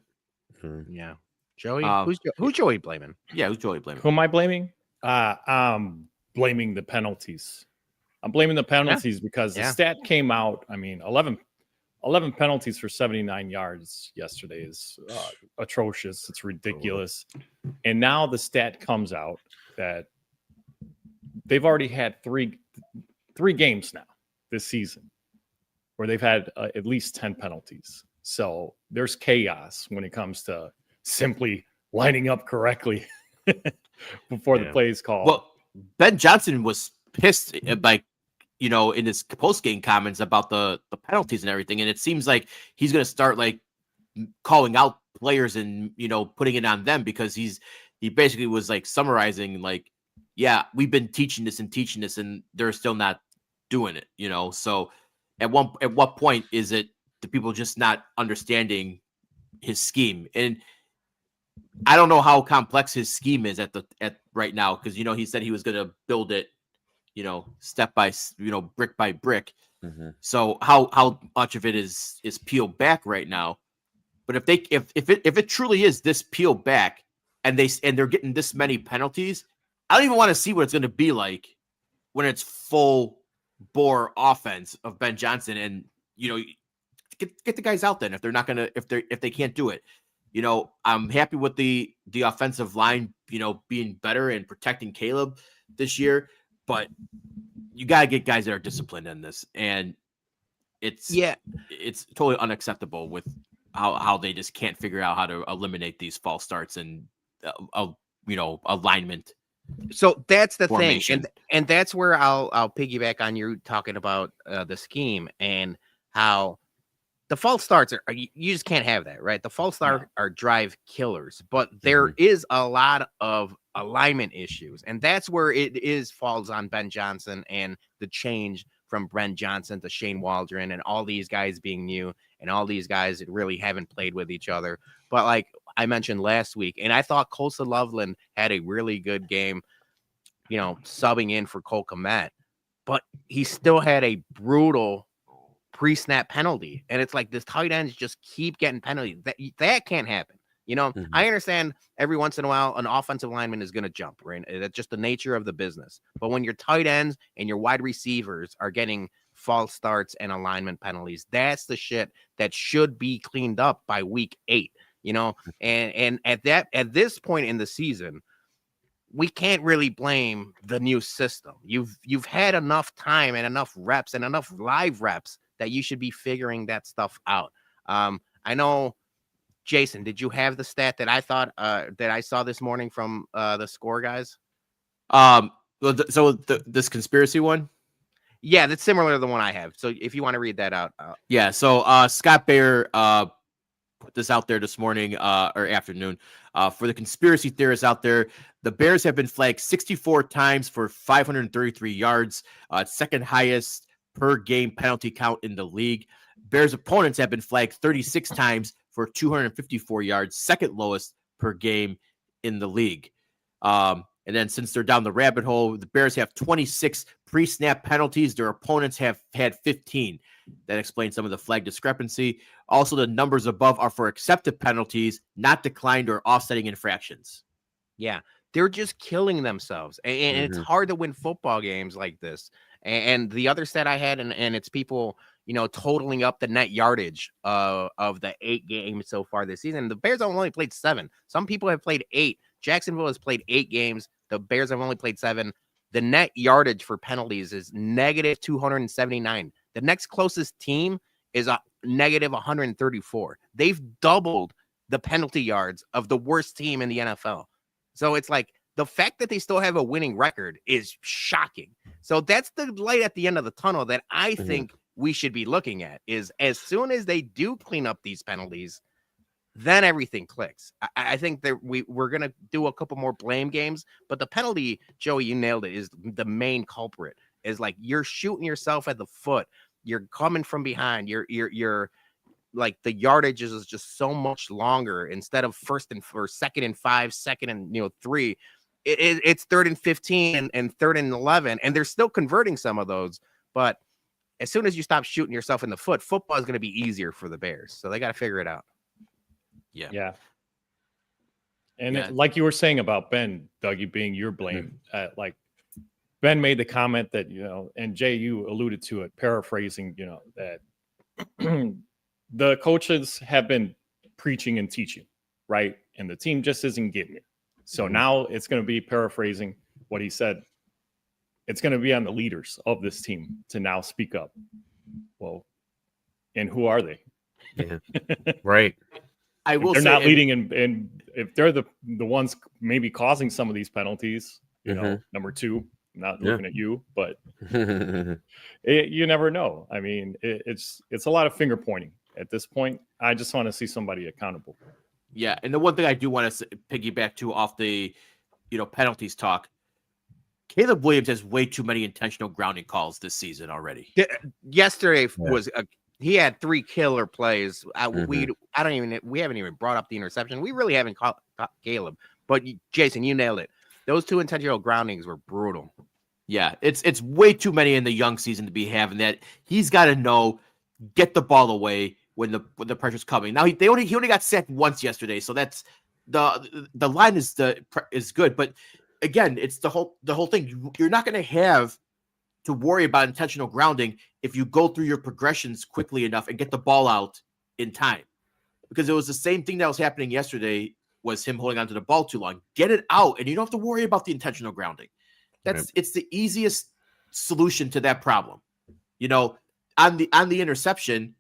Yeah. Joey, who's Joey blaming? Yeah, who's Joey blaming? Who am I blaming? I'm blaming the penalties. I'm blaming the penalties because the stat came out. I mean, 11 penalties for 79 yards yesterday is atrocious. It's ridiculous. And now the stat comes out that they've already had three games now this season where they've had at least 10 penalties. So there's chaos when it comes to simply lining up correctly before the play is called. Well, Ben Johnson was pissed, in his post-game comments about the penalties and everything. And it seems like he's going to start calling out players and, putting it on them, because he basically was summarizing we've been teaching this and they're still not doing it, So at what point is it the people just not understanding his scheme? And I don't know how complex his scheme is at right now, because he said he was going to build it, step by brick by brick. Mm-hmm. So how much of it is peeled back right now? But if it truly is this peeled back, and they're getting this many penalties, I don't even want to see what it's going to be like when it's full bore offense of Ben Johnson, and get the guys out then if they're not gonna if they can't do it. I'm happy with the offensive line, being better and protecting Caleb this year, but you got to get guys that are disciplined in this. And it's totally unacceptable with how they just can't figure out how to eliminate these false starts and, alignment. So that's the formation. thing. And that's where I'll piggyback on you talking about the scheme and how the false starts you just can't have that, right? The false start are drive killers, but there is a lot of alignment issues, and that's where it falls on Ben Johnson and the change from Ben Johnson to Shane Waldron and all these guys being new and all these guys that really haven't played with each other. But like I mentioned last week, and I thought Kosa Loveland had a really good game, subbing in for Cole Kmet, but he still had a brutal pre-snap penalty, and it's like this tight ends just keep getting penalties. That can't happen. I understand every once in a while an offensive lineman is going to jump, right? That's just the nature of the business. But when your tight ends and your wide receivers are getting false starts and alignment penalties, that's the shit that should be cleaned up by week 8. And at this point in the season, we can't really blame the new system. You've had enough time and enough reps and enough live reps that you should be figuring that stuff out. I know, Jason, did you have the stat that I thought that I saw this morning from the score guys? So this conspiracy one? Yeah, that's similar to the one I have. So if you want to read that out. Yeah. So Scott Bayer put this out there this morning or afternoon. For the conspiracy theorists out there, the Bears have been flagged 64 times for 533 yards, second highest per game penalty count in the league. Bears opponents have been flagged 36 times for 254 yards, second lowest per game in the league. And then since they're down the rabbit hole, the Bears have 26 pre-snap penalties. Their opponents have had 15. That explains some of the flag discrepancy. Also, the numbers above are for accepted penalties, not declined or offsetting infractions. Yeah, they're just killing themselves. And it's hard to win football games like this. And the other stat I had, and it's people, totaling up the net yardage of the 8 games so far this season. The Bears have only played 7. Some people have played 8. Jacksonville has played 8 games. The Bears have only played 7. the net yardage for penalties is negative 279. The next closest team is a negative 134. They've doubled the penalty yards of the worst team in the NFL. So it's like the fact that they still have a winning record is shocking. So that's the light at the end of the tunnel that I think we should be looking at, is as soon as they do clean up these penalties, then everything clicks. I think that we're going to do a couple more blame games, but the penalty, Joey, you nailed it, is the main culprit. Is like you're shooting yourself at the foot. You're coming from behind. You're like the yardage is just so much longer. Instead of second and 5, second and 3, it's 3rd and 15 and 3rd and 11, and they're still converting some of those. But as soon as you stop shooting yourself in the foot, football is going to be easier for the Bears. So they got to figure it out. Yeah. And like you were saying about Ben, Dougie, being your blame, like Ben made the comment that, and Jay, you alluded to it, paraphrasing, that the coaches have been preaching and teaching, right? And the team just isn't getting it. So now it's going to be paraphrasing what he said. It's going to be on the leaders of this team to now speak up. Well, and who are they? Yeah. Right. I will they're say, not leading, and if they're the ones maybe causing some of these penalties, number 2, not looking at you, but you never know. I mean, it's a lot of finger pointing at this point. I just want to see somebody accountable. Yeah, and the one thing I do want to piggyback to off the, penalties talk, Caleb Williams has way too many intentional grounding calls this season already. Yesterday was he had 3 killer plays. We haven't even brought up the interception. We really haven't caught Caleb, but Jason, you nailed it. Those 2 intentional groundings were brutal. Yeah, it's way too many in the young season to be having that. He's got to know, get the ball away when the pressure's coming. Now he only got sacked once yesterday, so that's the line is good, but again, it's the whole thing. You're not going to have to worry about intentional grounding if you go through your progressions quickly enough and get the ball out in time. Because it was the same thing that was happening yesterday, was him holding onto the ball too long. Get it out, and you don't have to worry about the intentional grounding. It's the easiest solution to that problem. On the interception,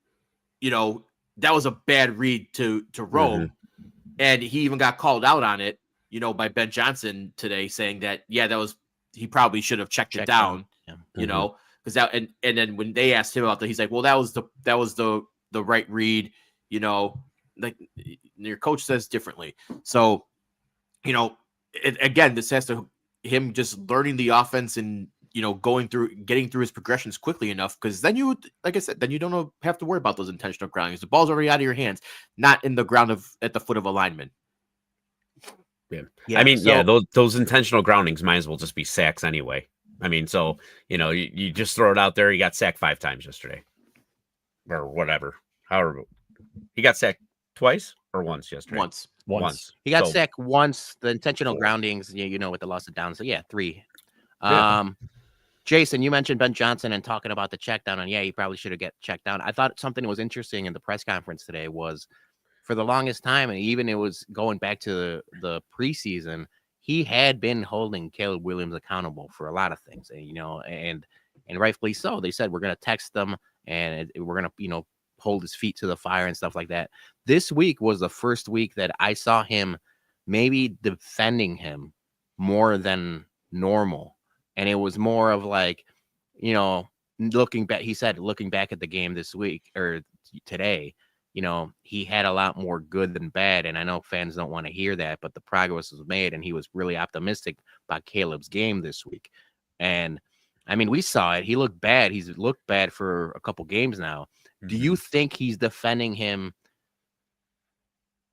that was a bad read to Rome, and he even got called out on it, by Ben Johnson today, saying that he probably should have checked it down. Because that and then when they asked him about that, he's like, well, that was the right read, like your coach says differently. So, again, this has to him just learning the offense and getting through his progressions quickly enough, because then like I said, then you don't have to worry about those intentional groundings. The ball's already out of your hands, not in the ground at the foot of a lineman. Yeah. I mean, those intentional groundings might as well just be sacks anyway. I mean, so, you just throw it out there. He got sacked 5 times yesterday or whatever. However, he got sacked twice or once yesterday? Once. He got sacked once. The intentional groundings, with the loss of downs. So 3. Jason, you mentioned Ben Johnson and talking about the check down, and he probably should have get checked down. I thought something was interesting in the press conference today was, for the longest time, and even it was going back to the preseason, he had been holding Caleb Williams accountable for a lot of things, and rightfully so. They said, we're going to text them and we're going to, hold his feet to the fire and stuff like that. This week was the first week that I saw him maybe defending him more than normal. And it was more of like, looking back, he said, looking back at the game this week or today, he had a lot more good than bad. And I know fans don't want to hear that, but the progress was made, and he was really optimistic about Caleb's game this week. And I mean, we saw it. He looked bad. He's looked bad for a couple games now. Do you think he's defending him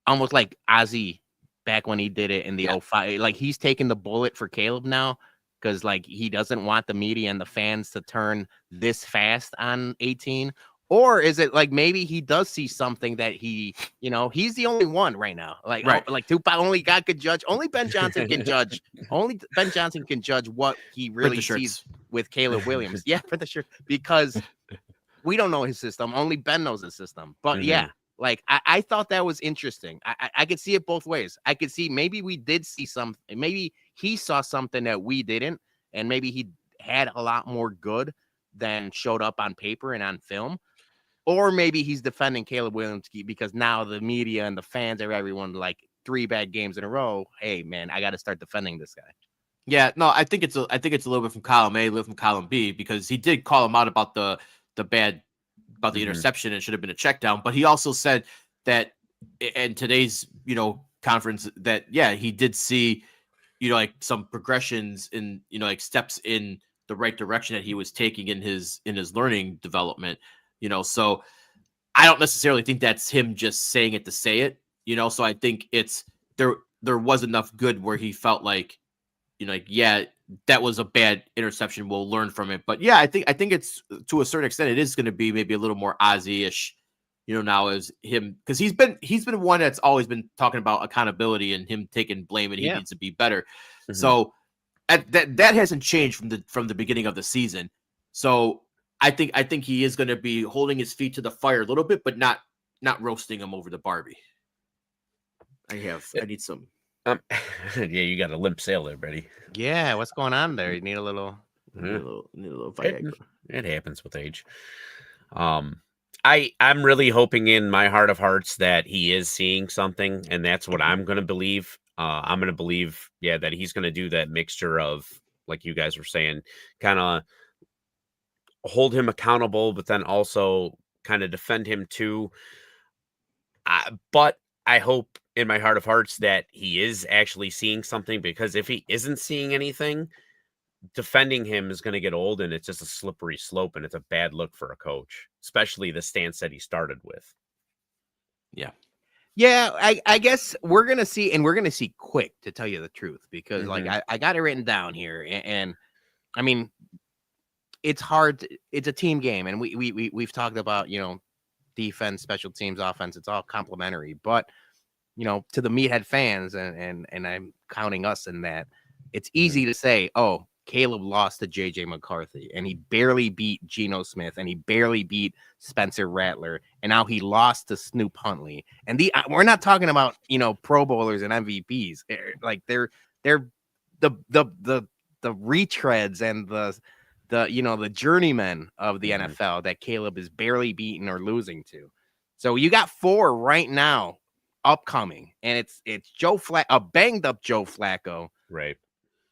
almost like Ozzie back when he did it in the 05? Like, he's taking the bullet for Caleb now because, like, he doesn't want the media and the fans to turn this fast on 18? Or is it like maybe he does see something that he's the only one right now. Like, right. Like Tupac, only God could judge. Only Ben Johnson can judge. Only Ben Johnson can judge what he really sees with Caleb Williams. Yeah, for the shirt. Because we don't know his system. Only Ben knows his system. But like I thought that was interesting. I could see it both ways. I could see maybe we did see something. Maybe he saw something that we didn't. and maybe he had a lot more good than showed up on paper and on film. Or maybe he's defending Caleb Williams because now the media and the fans are everyone like 3 bad games in a row. Hey man, I got to start defending this guy. Yeah, no, I think it's a little bit from column A, a little from column B, because he did call him out about the interception and should have been a check down. But he also said that in today's, conference that, he did see, like some progressions in, like steps in the right direction that he was taking in his learning development, so I don't necessarily think that's him just saying it to say it, so I think it's there was enough good where he felt like, that was a bad interception. We'll learn from it. But I think it's, to a certain extent, it is going to be maybe a little more Ozzy-ish, now as him, because he's been one that's always been talking about accountability and him taking blame, and he needs to be better. Mm-hmm. So that hasn't changed from the beginning of the season. So I think he is going to be holding his feet to the fire a little bit, but not roasting him over the Barbie. I need some. You got a limp sail there, buddy. Yeah, what's going on there? You need a little Viagra. It happens with age. I'm really hoping in my heart of hearts that he is seeing something, and that's what I'm going to believe. I'm going to believe, that he's going to do that mixture of, like you guys were saying, kind of hold him accountable, but then also kind of defend him too. But I hope in my heart of hearts that he is actually seeing something, because if he isn't seeing anything, defending him is going to get old, and it's just a slippery slope, and it's a bad look for a coach, especially the stance that he started with. Yeah, I guess we're going to see, and we're going to see quick, to tell you the truth, because like I got it written down here, and I mean, it's hard. It's a team game, and we've talked about, defense, special teams, offense. It's all complementary, but to the meathead fans, and I'm counting us in that, it's easy to say, oh, Caleb lost to JJ McCarthy, and he barely beat Geno Smith, and he barely beat Spencer Rattler, and now he lost to Snoop Huntley. And we're not talking about Pro Bowlers and MVPs. Like they're the retreads and the journeymen of the NFL that Caleb is barely beaten or losing to. So you got 4 right now upcoming, and it's a banged up Joe Flacco, right?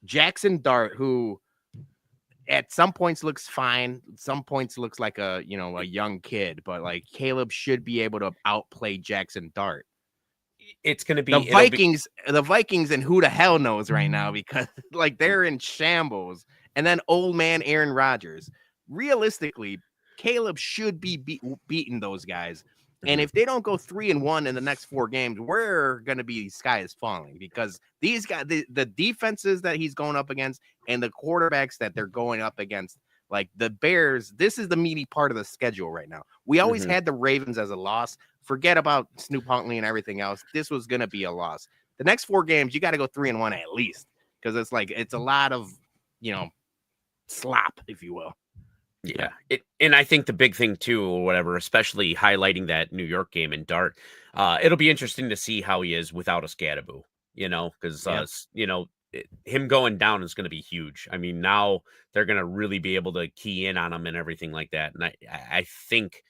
Jackson Dart, who at some points looks fine, some points looks like a young kid, but like Caleb should be able to outplay Jackson Dart. It's going to be the Vikings, and who the hell knows right now, because like they're in shambles. And then old man Aaron Rodgers. Realistically, Caleb should be beating those guys. And if they don't go 3-1 in the next 4 games, we're going to be sky is falling, because these guys, the defenses that he's going up against and the quarterbacks that they're going up against, like the Bears, this is the meaty part of the schedule right now. We always had the Ravens as a loss. Forget about Snoop Huntley and everything else. This was going to be a loss. The next 4 games, you got to go 3-1 at least, because it's a lot of, slop, if you will. Yeah. And I think the big thing too, or whatever, especially highlighting that New York game in Dart, it'll be interesting to see how he is without a Scadaboo, because, him going down is going to be huge. I mean, now they're going to really be able to key in on him and everything like that. And I think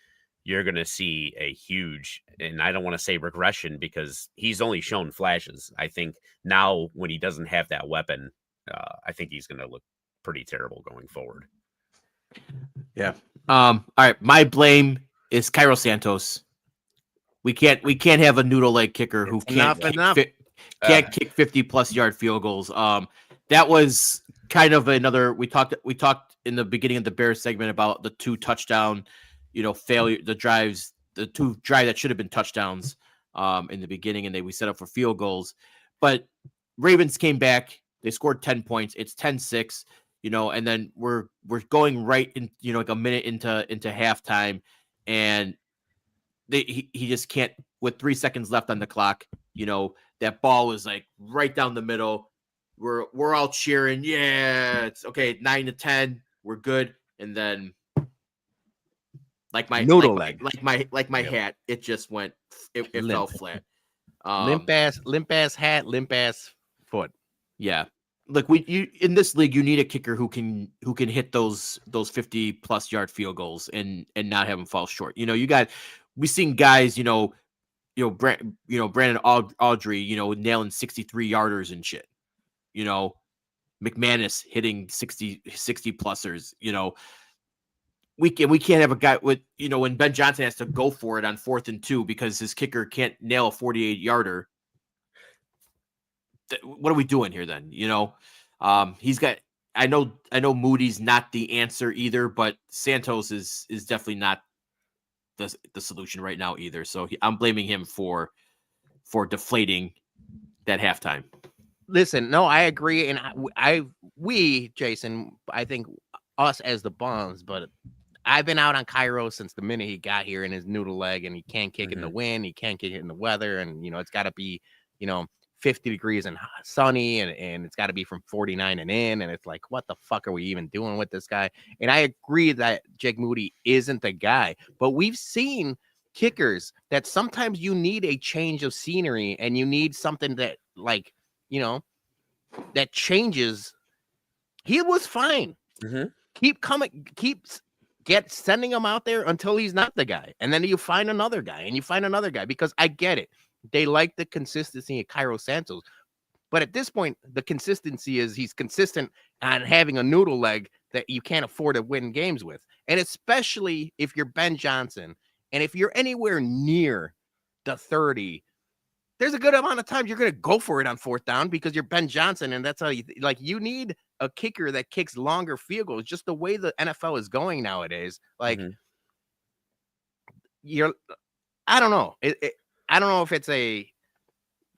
you're going to see a huge, and I don't want to say regression, because he's only shown flashes. I think now when he doesn't have that weapon, I think he's going to look pretty terrible going forward. Yeah. All right. My blame is Cairo Santos. We can't have a noodle leg kicker who can't kick 50+ yard field goals. That was kind of another. We talked in the beginning of the Bears segment about the 2 touchdown, failure, the 2 drives that should have been touchdowns in the beginning, and we set up for field goals. But Ravens came back. They scored 10 points. It's 10-6. And then we're going right in, like a minute into halftime, and he just can't, with 3 seconds left on the clock. That ball was like right down the middle. We're all cheering. Yeah, it's okay. 9-10, we're good. And then, like my noodle leg, like my hat, it just went. It fell flat. Limp ass hat, limp ass foot. Yeah. look, in this league, you need a kicker who can hit those 50+ yard field goals and not have them fall short. We've seen guys, Brandon Audrey, nailing 63 yarders and shit. McManus hitting 60 plusers. We can't have a guy with, when Ben Johnson has to go for it on 4th and 2 because his kicker can't nail a 48 yarder. What are we doing here then? He's got, I know Moody's not the answer either, but Santos is definitely not the solution right now either. So I'm blaming him for deflating that halftime. Listen, no, I agree. And Jason, I think us as the Bums, but I've been out on Cairo since the minute he got here in his noodle leg, and he can't kick in the wind. He can't kick it in the weather. And, it's got to be, 50 degrees and sunny, and it's got to be from 49 and in. And it's like, what the fuck are we even doing with this guy? And I agree that Jake Moody isn't the guy, but we've seen kickers that sometimes you need a change of scenery and you need something that that changes. He was fine. Keep coming, sending him out there until he's not the guy. And then you find another guy and you find another guy, because I get it. They like the consistency of Cairo Santos. But at this point, the consistency is he's consistent on having a noodle leg that you can't afford to win games with. And especially if you're Ben Johnson, and if you're anywhere near the 30, there's a good amount of times you're going to go for it on 4th down because you're Ben Johnson. And that's how you need a kicker that kicks longer field goals. Just the way the NFL is going nowadays. I don't know. I don't know if it's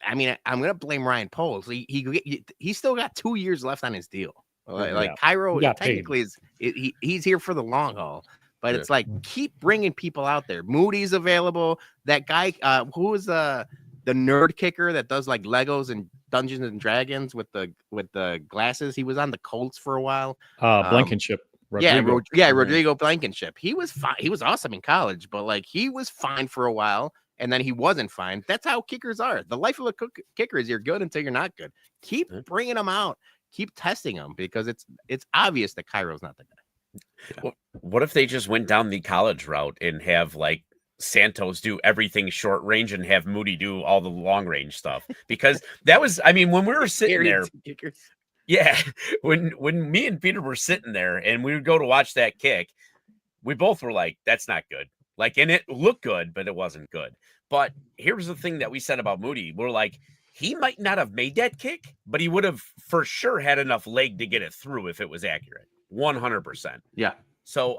I'm going to blame Ryan Poles. He still got 2 years left on his deal. Cairo technically he's here for the long haul, but it's like, keep bringing people out there. Moody's available. That guy, who is the nerd kicker that does like Legos and Dungeons and Dragons with the glasses. He was on the Colts for a while. Blankenship. Rodrigo Blankenship. He was fine. He was awesome in college, but he was fine for a while, and then he wasn't fine. That's how kickers are. The life of a kicker is you're good until you're not good. Keep bringing them out. Keep testing them, because it's obvious that Cairo's not the guy. Yeah. Well, what if they just went down the college route and have Santos do everything short range and have Moody do all the long range stuff? Because that was, when we were sitting there, when me and Peter were sitting there and we would go to watch that kick, we both were like, that's not good. And it looked good, but it wasn't good. But here's the thing that we said about Moody. We're like, he might not have made that kick, but he would have for sure had enough leg to get it through if it was accurate. 100%. Yeah. So,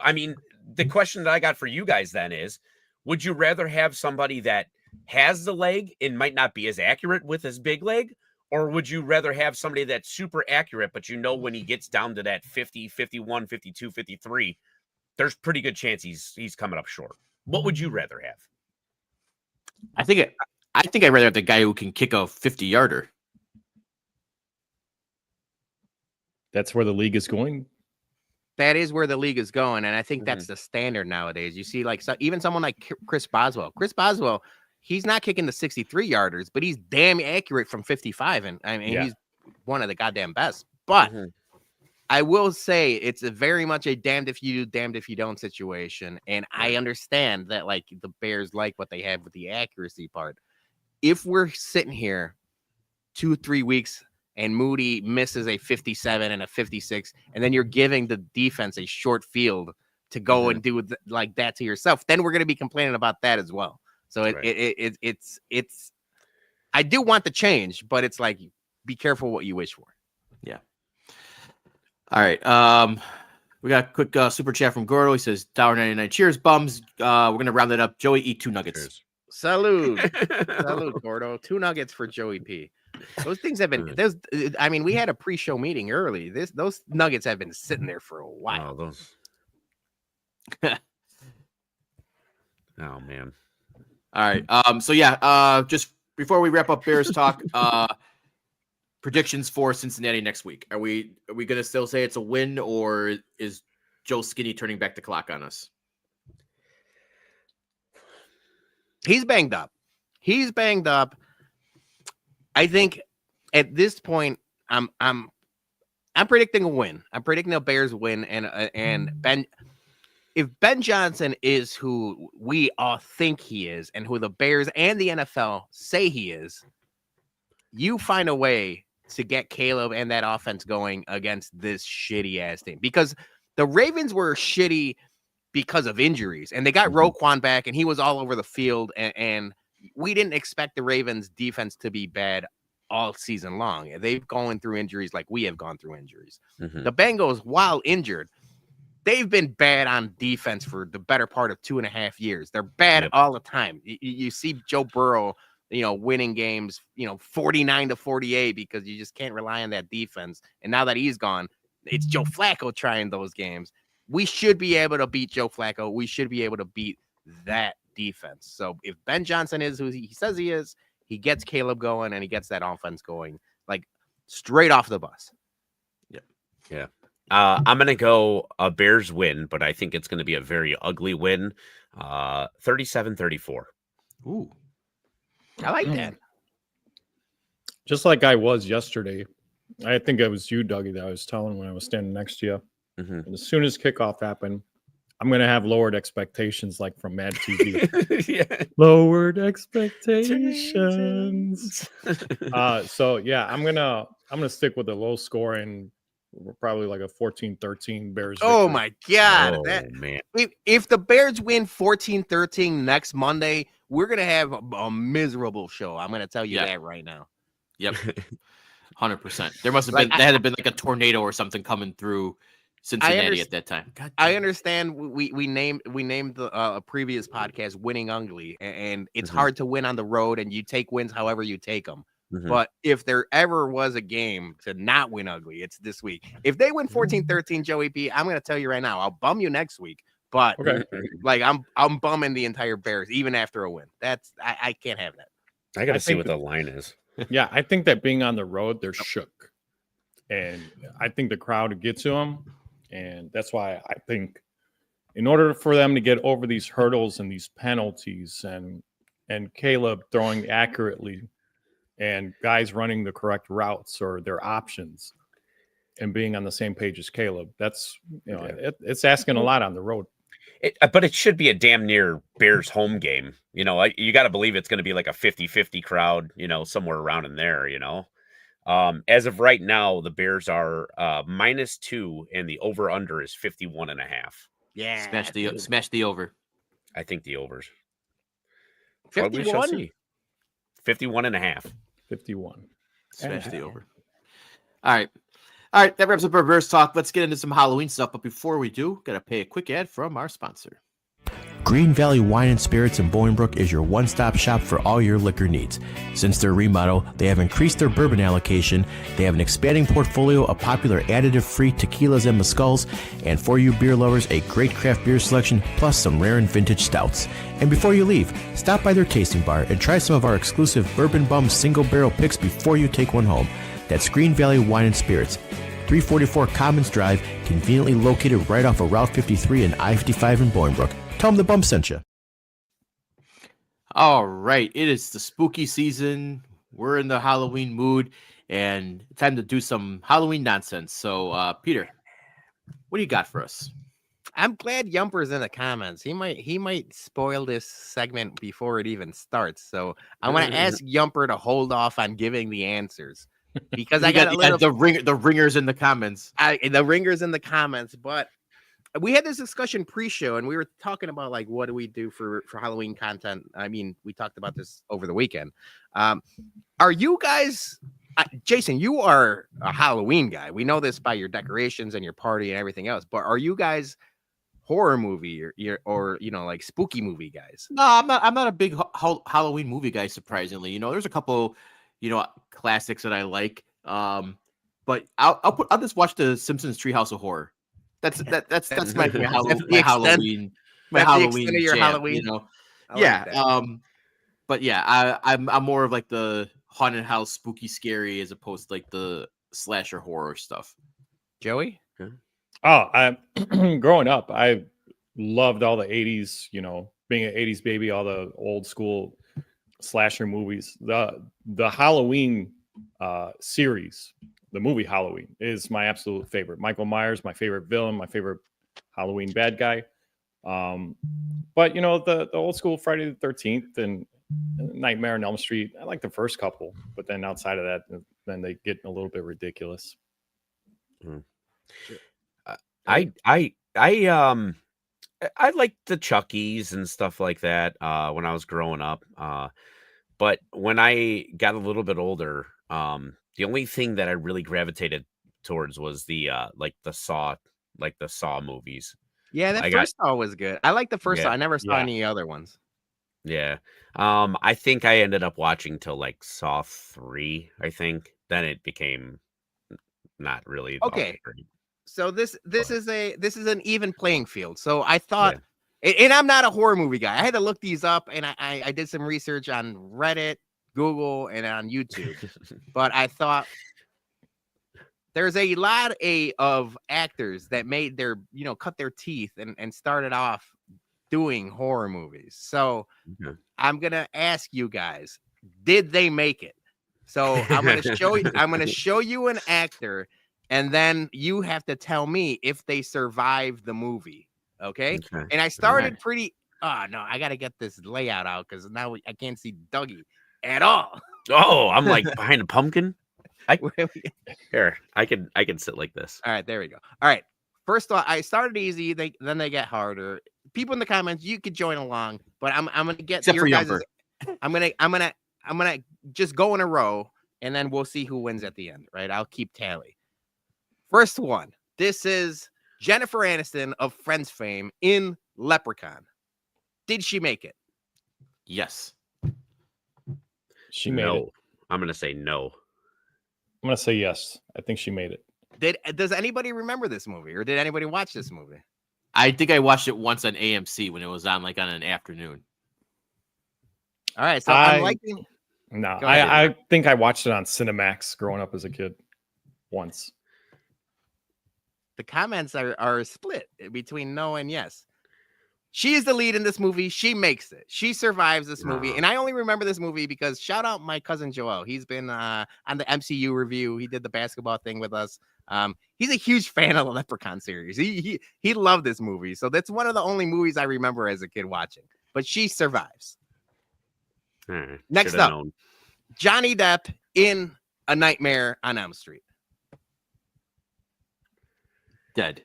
the question that I got for you guys then is, would you rather have somebody that has the leg and might not be as accurate with his big leg? Or would you rather have somebody that's super accurate, but when he gets down to that 50, 51, 52, 53, there's pretty good chance he's coming up short? What would you rather have? I think I'd rather have the guy who can kick a 50-yarder. That's where the league is going. That is where the league is going, and I think that's the standard nowadays. You see, even someone like Chris Boswell. Chris Boswell, he's not kicking the 63-yarders, but he's damn accurate from 55, and he's one of the goddamn best. But I will say it's very much a damned if you do, damned if you don't situation, and I understand that the Bears like what they have with the accuracy part. If we're sitting here 2-3 weeks and Moody misses a 57 and a 56, and then you're giving the defense a short field to go and do that to yourself, then we're going to be complaining about that as well. So it's I do want the change, but it's be careful what you wish for. Yeah. All right. We got a quick super chat from Gordo. He says, $1.99. Cheers, Bums. We're going to round it up. Joey, eat 2 nuggets. Cheers. Salute. Salute, Gordo. 2 nuggets for Joey P. Those things have been we had a pre-show meeting early. Those nuggets have been sitting there for a while. Oh man. All right. Just before we wrap up Bears talk, predictions for Cincinnati next week. Are we gonna still say it's a win, or is Joe Skinny turning back the clock on us? He's banged up. I think at this point, I'm I'm predicting a win. I'm predicting a Bears win, and Ben. If Ben Johnson is who we all think he is, and who the Bears and the NFL say he is, you find a way to get Caleb and that offense going against this shitty ass team, because the Ravens were shitty because of injuries, and they got Roquan back, and he was all over the field, and we didn't expect the Ravens defense to be bad all season long. They've gone through injuries like we have gone through injuries. The Bengals, while injured, they've been bad on defense for the better part of 2.5 years. They're bad all the time. You see Joe Burrow, winning games, 49-48, because you just can't rely on that defense. And now that he's gone, it's Joe Flacco trying those games. We should be able to beat Joe Flacco. We should be able to beat that defense. So if Ben Johnson is who he says he is, he gets Caleb going and he gets that offense going, like, straight off the bus. Yeah. I'm going to go a Bears win, but I think it's going to be a very ugly win. 37-34. Ooh. I like that. Just like I was yesterday. I think it was you, Dougie, that I was telling when I was standing next to you. And as soon as kickoff happened, I'm going to have lowered expectations, like from Mad TV. Lowered expectations. So yeah, I'm gonna stick with the low score and probably like a 14-13 Bears victory. Oh my God. Man. If the Bears win 14-13 next Monday, we're going to have a miserable show. I'm going to tell you that right now. Yep. 100%. There must have been, there had been like a tornado or something coming through Cincinnati at that time. I understand we named the previous podcast Winning Ugly, and it's hard to win on the road, and you take wins however you take them. But if there ever was a game to not win ugly, it's this week. If they win 14-13, Joey B, I'm going to tell you right now, I'll bum you next week. But like I'm bumming the entire Bears even after a win. I can't have that. I got to see what the line is. Yeah, I think that being on the road, they're shook. And I think the crowd gets to them. And that's why I think in order for them to get over these hurdles and these penalties and Caleb throwing accurately and guys running the correct routes or their options and being on the same page as Caleb, that's, it's asking a lot on the road. But it should be a damn near Bears home game. You got to believe it's going to be like a 50-50 crowd, somewhere around in there, As of right now, the Bears are -2 and the over under is 51.5. Yeah. Smash the over. I think the overs. 51? We shall see. 51.5. 51. Smash the over. All right. That wraps up our Bears talk. Let's get into some Halloween stuff. But before we do, got to pay a quick ad from our sponsor. Green Valley Wine and Spirits in Bolingbrook is your one-stop shop for all your liquor needs. Since their remodel, they have increased their bourbon allocation, they have an expanding portfolio of popular additive-free tequilas and mezcals, and for you beer lovers, a great craft beer selection, plus some rare and vintage stouts. And before you leave, stop by their tasting bar and try some of our exclusive Bourbon Bum single-barrel picks before you take one home. That's Green Valley Wine and Spirits, 344 Commons Drive, conveniently located right off of Route 53 and I-55 in Bolingbrook. Tell them the Bum sent you. All right. It is the spooky season. We're in the Halloween mood and time to do some Halloween nonsense. So, Peter, what do you got for us? I'm glad Yumper's in the comments. He might spoil this segment before it even starts. So I want to ask Yumper to hold off on giving the answers because I got a little the ringers in the comments. The ringers in the comments, but we had this discussion pre-show and we were talking about like what do we do for Halloween content. I mean, we talked about this over the weekend. Are you guys Jason, you are a Halloween guy. We know this by your decorations and your party and everything else, but are you guys horror movie or like spooky movie guys? No, I'm not a big Halloween movie guy, surprisingly. There's a couple classics that I like. But I'll just watch the Simpsons Treehouse of Horror. That's my Halloween. My Halloween of your jam, Halloween. Yeah. But yeah, I'm more of like the haunted house, spooky, scary, as opposed to like the slasher horror stuff. Joey? Oh, I growing up, I loved all the 80s, being an 80s baby, all the old school slasher movies. The Halloween series the movie Halloween is my absolute favorite. Michael Myers, my favorite villain, my favorite Halloween bad guy. But you know, the old school Friday the 13th and Nightmare on Elm Street, I like the first couple, but then outside of that, then they get a little bit ridiculous. I liked the Chuckies and stuff like that when I was growing up. But when I got a little bit older, the only thing that I really gravitated towards was the Saw movies. Yeah, that first Saw was good. I like the first Saw. I never saw Yeah. any other ones. Yeah. I think I ended up watching till like Saw 3, I think. Then it became not really all Okay. that great. So this is an even playing field. So I thought, and I'm not a horror movie guy. I had to look these up, and I did some research on Reddit, Google, and on YouTube. But I thought there's a lot of actors that made their, cut their teeth and started off doing horror movies. So I'm gonna ask you guys, did they make it? So I'm gonna show you an actor, and then you have to tell me if they survived the movie. Okay. And I started pretty. Oh no, I gotta get this layout out because now I can't see Dougie at all. Oh, I'm like behind a pumpkin. Here, I can sit like this. All right, there we go. All right. First off, I started easy. Then they get harder. People in the comments, you could join along, but I'm gonna get Except your for guys'. Yumper. I'm gonna just go in a row, and then we'll see who wins at the end. Right? I'll keep tally. First one. This is Jennifer Aniston of Friends fame in Leprechaun. Did she make it? Yes. She made it. I'm gonna say no. I'm gonna say yes. I think she made it. Does anybody remember this movie, or did anybody watch this movie? I think I watched it once on AMC when it was on like on an afternoon. All right, so I'm liking. No, Go ahead. I think I watched it on Cinemax growing up as a kid once. The comments are split between no and yes. She is the lead in this movie. She makes it. She survives this movie. And I only remember this movie because shout out my cousin Joel. He's been on the MCU review. He did the basketball thing with us. He's a huge fan of the Leprechaun series. He loved this movie. So that's one of the only movies I remember as a kid watching. But she survives. Next up, Johnny Depp in A Nightmare on Elm Street. Dead.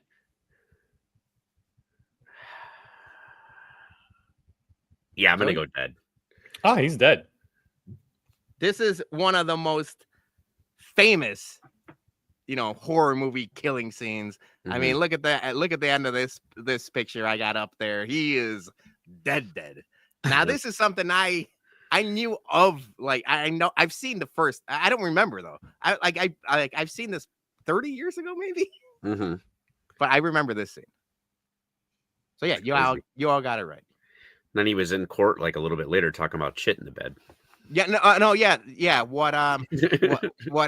Yeah, I'm gonna go dead. Oh, he's dead. This is one of the most famous, horror movie killing scenes. I mean, look at that. Look at the end of this picture I got up there. He is dead. Now, this is something I knew of. Like, I know I've seen the first. I don't remember though. I've seen this 30 years ago, maybe. But I remember this scene. So yeah, you all got it right. Then he was in court like a little bit later talking about shit in the bed. Yeah, yeah. What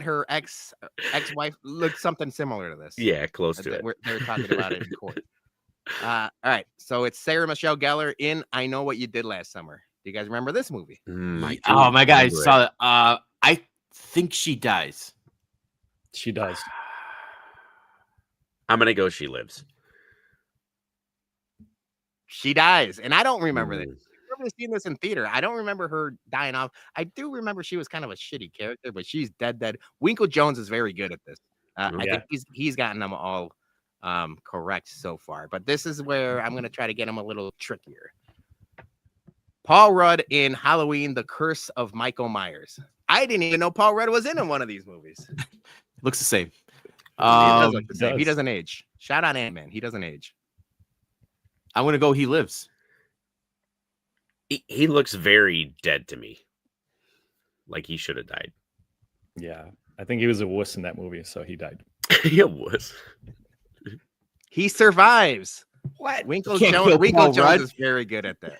her ex-wife looked something similar to this. Yeah, close to it. They were talking about it in court. All right, so it's Sarah Michelle Gellar in I Know What You Did Last Summer. Do you guys remember this movie? My God, I saw it. I think she dies. She does. I'm gonna go. She lives. She dies, and I don't remember that. I remember seeing this in theater. I don't remember her dying off. I do remember she was kind of a shitty character, but she's dead. Winkle Jones is very good at this. I think he's gotten them all correct so far. But this is where I'm going to try to get him a little trickier. Paul Rudd in Halloween: The Curse of Michael Myers. I didn't even know Paul Rudd was in one of these movies. Looks the same. He does look the same. He doesn't age. Shout out Ant-Man. He doesn't age. I'm going to go He Lives. He looks very dead to me. Like he should have died. Yeah. I think he was a wuss in that movie, so he died. He was. He survives. What? Winkle Jones is very good at that.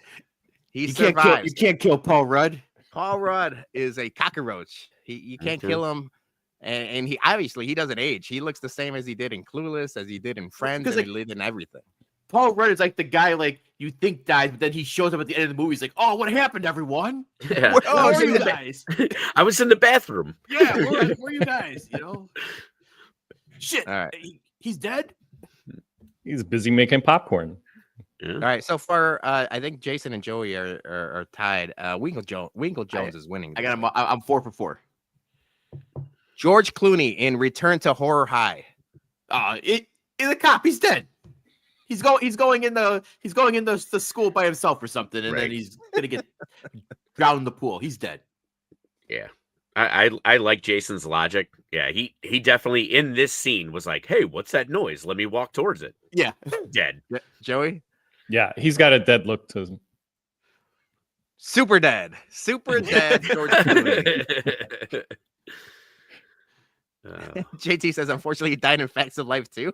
He survives. You can't kill Paul Rudd. Paul Rudd is a cockroach. You can't kill him. And he obviously he doesn't age. He looks the same as he did in Clueless, as he did in Friends, and he lived in everything. Paul Rudd is like the guy like you think dies, but then he shows up at the end of the movie. He's like, "Oh, what happened, everyone? Yeah. Where are you guys? I was in the bathroom. Yeah, where are you guys? You know." Shit. All right. He's dead. He's busy making popcorn. Yeah. All right. So far, I think Jason and Joey are tied. Winkle Jones is winning. I got him. I'm 4 for 4. George Clooney in Return to Horror High. He's a cop. He's dead. He's going in the school by himself or something, and then he's gonna get drowned in the pool. He's dead. Yeah. I like Jason's logic. Yeah, he definitely in this scene was like, "Hey, what's that noise? Let me walk towards it." Yeah. Dead. Joey? Yeah, he's got a dead look to him. Super dead. Super dead. George Clooney. JT says, unfortunately, he died in Facts of Life too.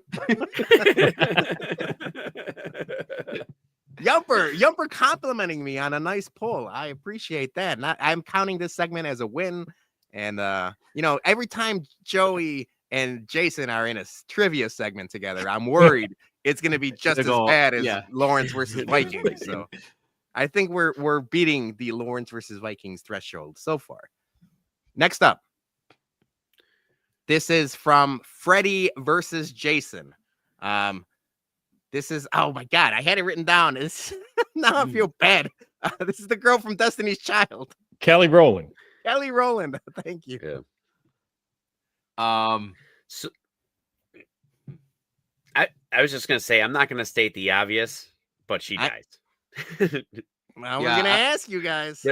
Yumper complimenting me on a nice poll. I appreciate that. And I'm counting this segment as a win. And every time Joey and Jason are in a trivia segment together, I'm worried it's going to be just as bad as Lawrence versus Vikings. So I think we're beating the Lawrence versus Vikings threshold so far. Next up, this is from Freddy versus Jason. This is, oh my God, I had it written down. Now I feel bad. This is the girl from Destiny's Child. Kelly Rowland. Kelly Rowland. Thank you. Yeah. So I was just gonna say I'm not gonna state the obvious, but she dies. Well, we're gonna ask you guys.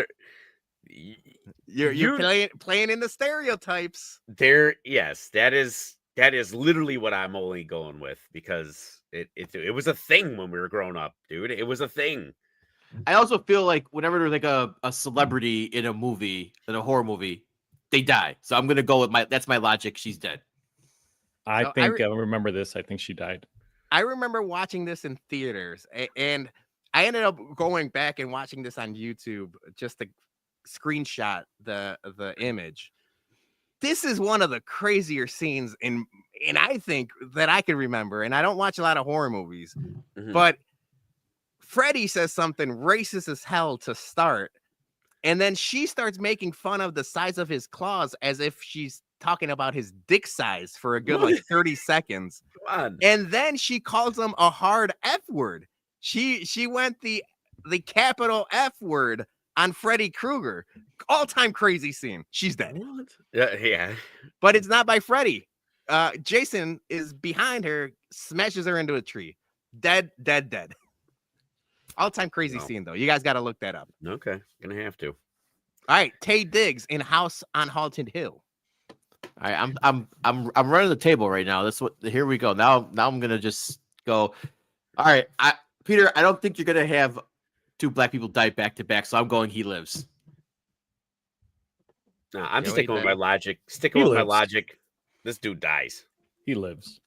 You're playing in the stereotypes. Yes, that is literally what I'm only going with because it was a thing when we were growing up, dude. It was a thing. I also feel like whenever there's like a celebrity in a movie, in a horror movie, they die. So I'm gonna go with that's my logic. She's dead. I remember this. I think she died. I remember watching this in theaters, and I ended up going back and watching this on YouTube just to screenshot the image. This is one of the crazier scenes in I think that I can remember, and I don't watch a lot of horror movies, but Freddy says something racist as hell to start, and then she starts making fun of the size of his claws as if she's talking about his dick size for a good like 30 seconds. And then she calls him a hard F word. She went the capital F word on Freddy Krueger. All-time crazy scene. She's dead. What? Yeah. But it's not by Freddy. Jason is behind her, smashes her into a tree. Dead. All-time crazy scene though. You guys got to look that up. Okay, gonna have to. All right, Tay Diggs in House on Haunted Hill. All right, I'm running the table right now. Here we go. Now I'm gonna just go. All right, Peter, I don't think you're gonna have two black people die back to back, so I'm going He Lives. No, I'm sticking with my logic. My logic. This dude dies. He lives.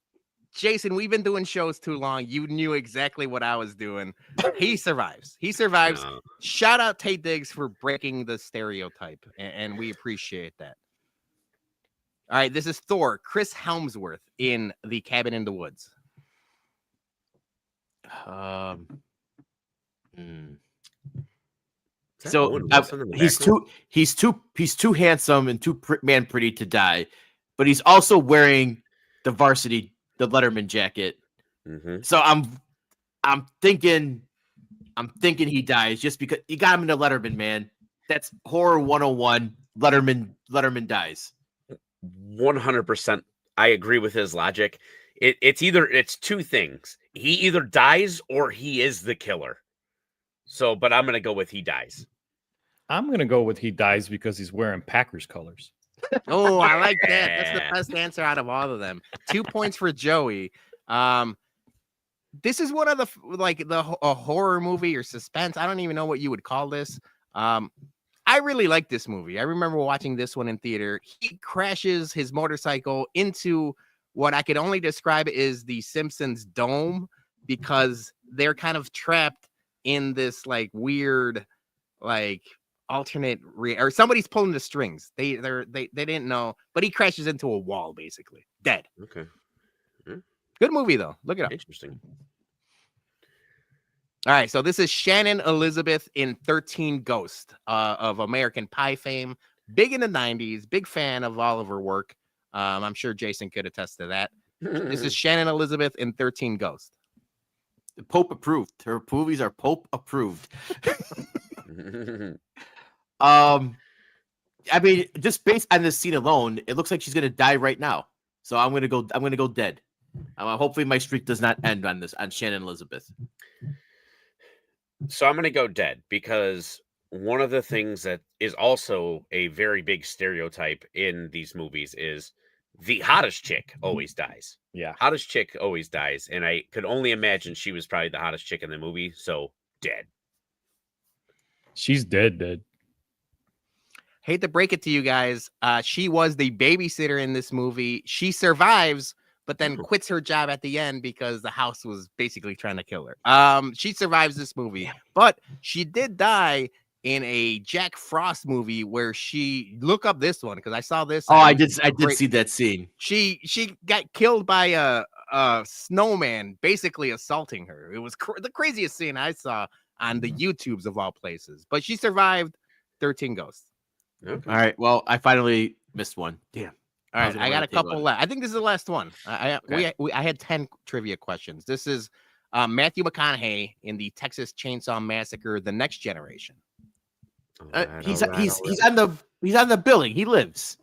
Jason, we've been doing shows too long. You knew exactly what I was doing. He survives. No. Shout out Tay Diggs for breaking the stereotype, and we appreciate that. All right, this is Thor, Chris Helmsworth in The Cabin in the Woods. So he's too handsome and too man pretty to die, but he's also wearing the Letterman jacket. So I'm thinking he dies just because you got him in the Letterman, man. That's horror 101. Letterman dies. 100%. I agree with his logic. It's two things. He either dies or he is the killer. So, but I'm going to go with he dies. I'm going to go with he dies because he's wearing Packers colors. Oh, I like that. That's the best answer out of all of them. 2 points for Joey. This is one of a horror movie or suspense. I don't even know what you would call this. I really like this movie. I remember watching this one in theater. He crashes his motorcycle into what I could only describe as the Simpsons dome because they're kind of trapped in this like weird, like alternate or somebody's pulling the strings. They didn't know, but he crashes into a wall basically, dead. Okay. Good movie though. Look it up. Interesting. All right, so this is Shannon Elizabeth in 13 Ghosts of American Pie fame. Big in the 90s, big fan of all of her work. I'm sure Jason could attest to that. This is Shannon Elizabeth in 13 Ghosts. Pope approved. Her movies are Pope approved. I mean, just based on this scene alone, it looks like she's gonna die right now. So I'm gonna go dead. Hopefully my streak does not end on Shannon Elizabeth. So I'm gonna go dead because one of the things that is also a very big stereotype in these movies is the hottest chick always dies. Yeah. Hottest chick always dies. And I could only imagine she was probably the hottest chick in the movie. So dead. She's dead. Hate to break it to you guys. She was the babysitter in this movie. She survives, but then quits her job at the end because the house was basically trying to kill her. She survives this movie, but she did die in a Jack Frost movie where she look up this one because I saw this. Oh, I did see that scene. She got killed by a snowman basically assaulting her. It was the craziest scene I saw on the YouTubes of all places. But she survived 13 Ghosts. Okay. All right. Well, I finally missed one. Damn. All right, I got a couple left. I think this is the last one. I had 10 trivia questions. This is Matthew McConaughey in the Texas Chainsaw Massacre: The Next Generation. He's on the billing. He lives.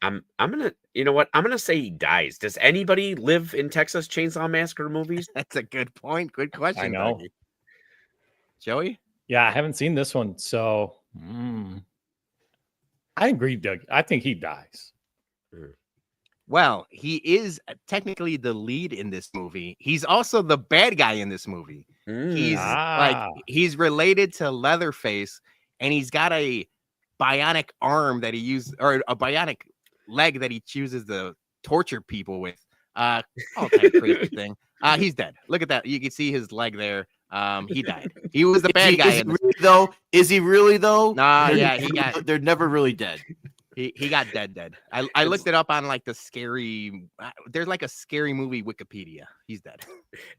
I'm gonna, you know what? I'm gonna say he dies. Does anybody live in Texas Chainsaw Massacre movies? That's a good point. Good question. I know. Dougie. Joey? Yeah, I haven't seen this one, so I agree, Doug. I think he dies. Well, he is technically the lead in this movie. He's also the bad guy in this movie. He's related to Leatherface, and he's got a bionic arm that he uses, or a bionic leg that he chooses to torture people with. All kind of crazy thing. He's dead. Look at that. You can see his leg there. He died. He was the bad guy. Is he really though? Nah, yeah, they're never really dead. He got dead. I looked it up on like the scary. There's like a scary movie Wikipedia. He's dead.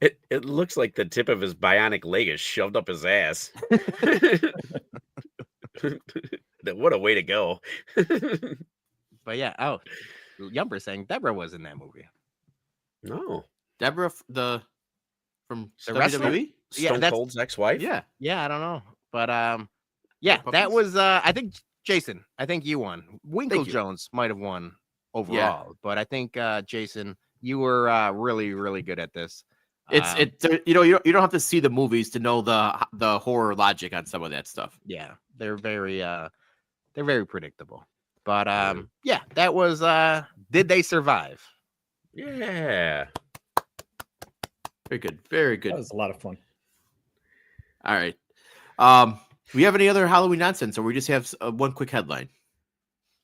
It looks like the tip of his bionic leg is shoved up his ass. What a way to go. But yeah. Oh, Yumper saying Deborah was in that movie. No, Deborah from The WWE. Stone Cold's ex-wife. Yeah, I don't know, but yeah, that was I think Jason. I think you won. Winkle Jones might have won overall, but I think Jason, you were really, really good at this. You don't have to see the movies to know the horror logic on some of that stuff. Yeah, they're very predictable. But yeah, that was Did They Survive? Yeah. Very good. Very good. That was a lot of fun. All right. Do we have any other Halloween nonsense, or we just have one quick headline?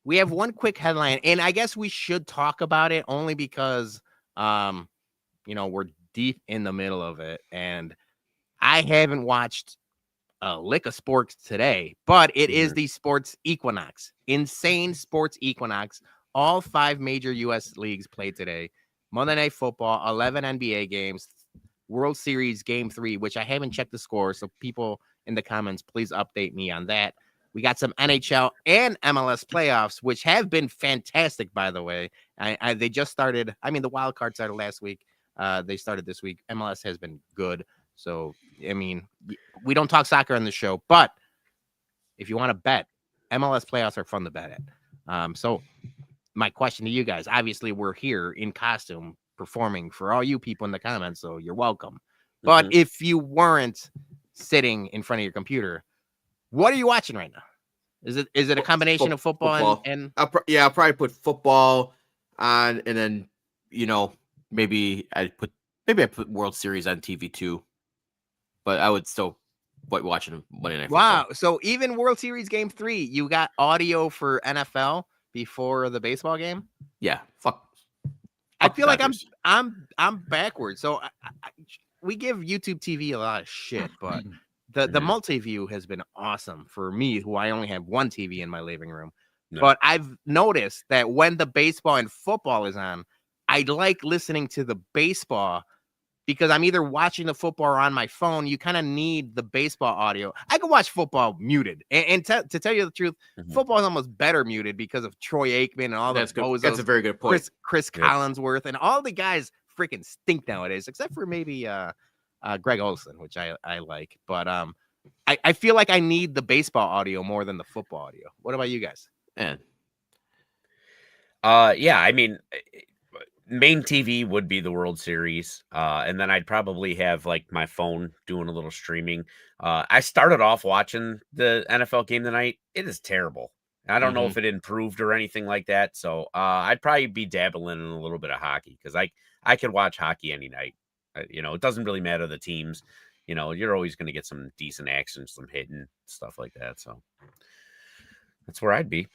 We have one quick headline, and I guess we should talk about it only because, we're deep in the middle of it, and I haven't watched a lick of sports today, but it is the sports equinox, insane sports equinox. All 5 major U.S. leagues played today. Monday Night Football, 11 NBA games, World Series Game 3, which I haven't checked the score, so people in the comments, please update me on that. We got some NHL and MLS playoffs, which have been fantastic, by the way. They just started. I mean, the wild card started last week. They started this week. MLS has been good. So, I mean, we don't talk soccer on the show, but if you want to bet, MLS playoffs are fun to bet at. So my question to you guys, obviously we're here in costume performing for all you people in the comments, so you're welcome. But if you weren't sitting in front of your computer, what are you watching right now? Is it a combination of football and I'll probably put football on, and then maybe I put World Series on TV too, but I would still watching Monday Night Football. Wow! So even World Series Game 3, you got audio for NFL before the baseball game? Yeah, fuck. I feel like I'm backwards. So we give YouTube TV a lot of shit, but the multi-view has been awesome for me, who I only have one TV in my living room. No. But I've noticed that when the baseball and football is on, I like listening to the baseball because I'm either watching the football or on my phone. You kind of need the baseball audio. I can watch football muted, and to tell you the truth, football is almost better muted because of Troy Aikman and all That's the good. bozos, That's a very good point. Chris Collinsworth, and all the guys freaking stink nowadays, except for maybe Greg Olson, which I like. But I feel like I need the baseball audio more than the football audio. What about you guys? Man. Yeah, I mean, main TV would be the World Series, and then I'd probably have like my phone doing a little streaming. I started off watching the NFL game tonight. It is terrible. I don't know if it improved or anything like that. So I'd probably be dabbling in a little bit of hockey because I could watch hockey any night. It doesn't really matter the teams. You're always going to get some decent action, some hitting, stuff like that. So that's where I'd be.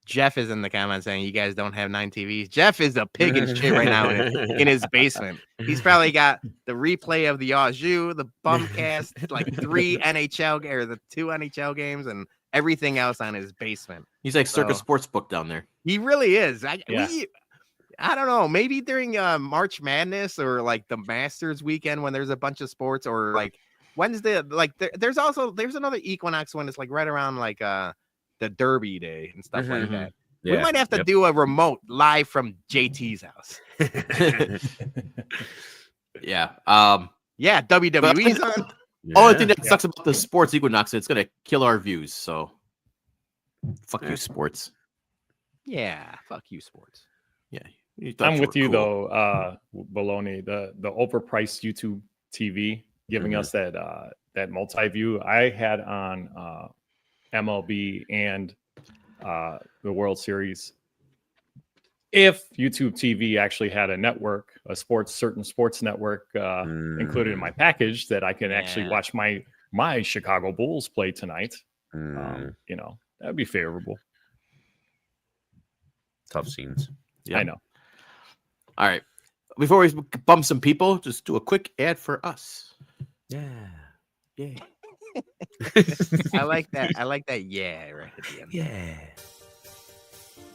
Jeff is in the comments saying you guys don't have 9 TVs. Jeff is a pig in shit right now in his basement. He's probably got the replay of the Au Jus, the BumCast, like 3 NHL or the 2 NHL games, and everything else on his basement. He's like Circus Sportsbook down there. He really is. I don't know. Maybe during March Madness or like the Masters weekend when there's a bunch of sports, or like Wednesday. Like there's another Equinox one. It's like right around like the Derby day and stuff like that. Yeah, we might have to do a remote live from JT's house. Yeah. Yeah, WWE's on. Only thing that sucks about the sports Equinox is it's gonna kill our views. So fuck you, sports. Yeah, fuck you, sports. Yeah. I'm with you though, Baloney. The overpriced YouTube TV giving us that multi-view. I had on MLB and the World Series. If YouTube TV actually had a network, a certain sports network included in my package, that I can actually watch my Chicago Bulls play tonight, that'd be favorable. Tough scenes. Yeah, I know. All right. Before we bump some people, just do a quick ad for us. Yeah. I like that. Yeah, right at the end. Yeah.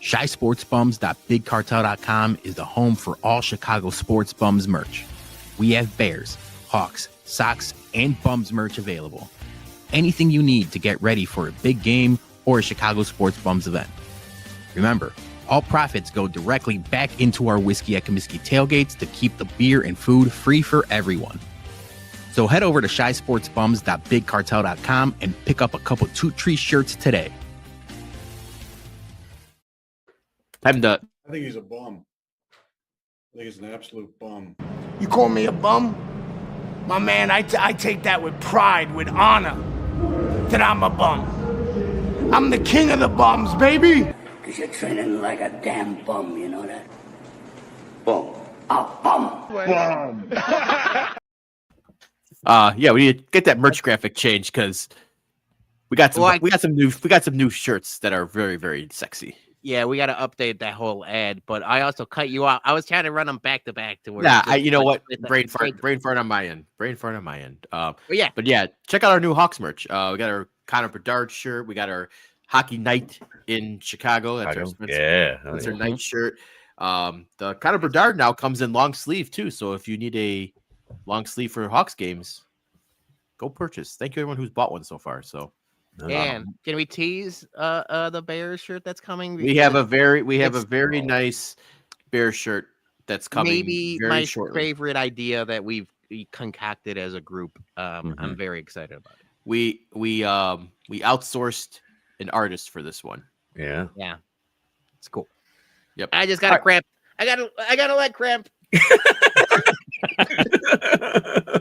ShySportsBums.BigCartel.com is the home for all Chicago Sports Bums merch. We have Bears, Hawks, socks, and Bums merch available. Anything you need to get ready for a big game or a Chicago Sports Bums event. Remember, all profits go directly back into our Whiskey at Comiskey tailgates to keep the beer and food free for everyone. So head over to ShySportsBums.BigCartel.com and pick up a couple Toot Tree shirts today. I think he's a bum. I think he's an absolute bum. You call me a bum? My man, I take that with pride, with honor, that I'm a bum. I'm the king of the bums, baby! Because you're training like a damn bum, you know that? Bum. A bum. Yeah, we need to get that merch graphic changed because we got some new shirts that are very, very sexy. Yeah, we got to update that whole ad, but I also cut you out. I was trying to run them back to back to where. Yeah, you know what? Brain fart on my end. But yeah, check out our new Hawks merch. We got our Connor Bedard shirt. We got our Hockey Night in Chicago. That's our night shirt. The Connor Bedard now comes in long sleeve too. So if you need a long sleeve for Hawks games, go purchase. Thank you everyone who's bought one so far. So. And can we tease the Bears shirt that's coming? We have a very nice Bears shirt that's coming. Maybe very my shortly. favorite idea that we concocted as a group. I'm very excited about it. We outsourced an artist for this one. Yeah, it's cool. Yep. I just got a cramp. I got a leg cramp.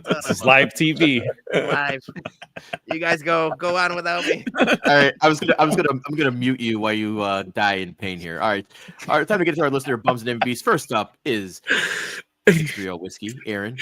This is live TV. Live. You guys go on without me. All right, I'm gonna mute you while you die in pain here. All right, time to get to our listener bums and MVBs. First up is Trio Whiskey, Aaron.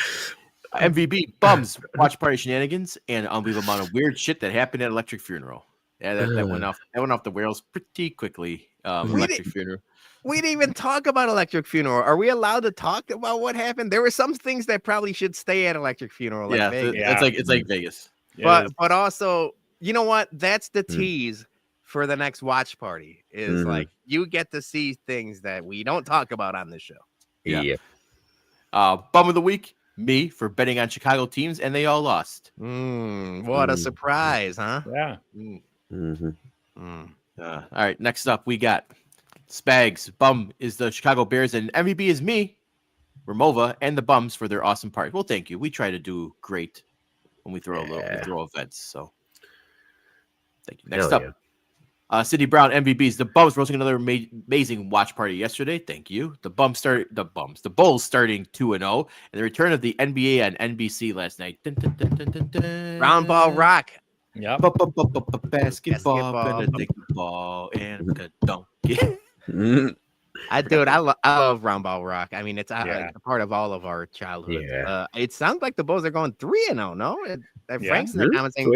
MVB bums, watch party shenanigans, and unbelievable amount of weird shit that happened at Electric Funeral. Yeah, that went off the rails pretty quickly. Electric Funeral. We didn't even talk about Electric Funeral. Are we allowed to talk about what happened? There were some things that probably should stay at Electric Funeral. Like Vegas. It's like Vegas. But also, you know what? That's the tease for the next watch party. Is like you get to see things that we don't talk about on this show. Yeah. Bum of the week, me for betting on Chicago teams, and they all lost. What a surprise, huh? Yeah. All right, next up we got Spags. Bum is the Chicago Bears, and MVP is me, Ramova, and the Bums for their awesome part. Well, thank you. We try to do great when we throw events. So thank you. Next up, Sidney Brown MVPs. The Bums roasting another amazing watch party yesterday. Thank you. The Bulls starting 2-0, and the return of the NBA on NBC last night. Round ball rock. Yeah. Basketball, Benedict ball, and a donkey. I love round ball rock. I mean, it's a part of all of our childhood. Yeah. It sounds like the Bulls are going 3-0. No, Frank's in the comments saying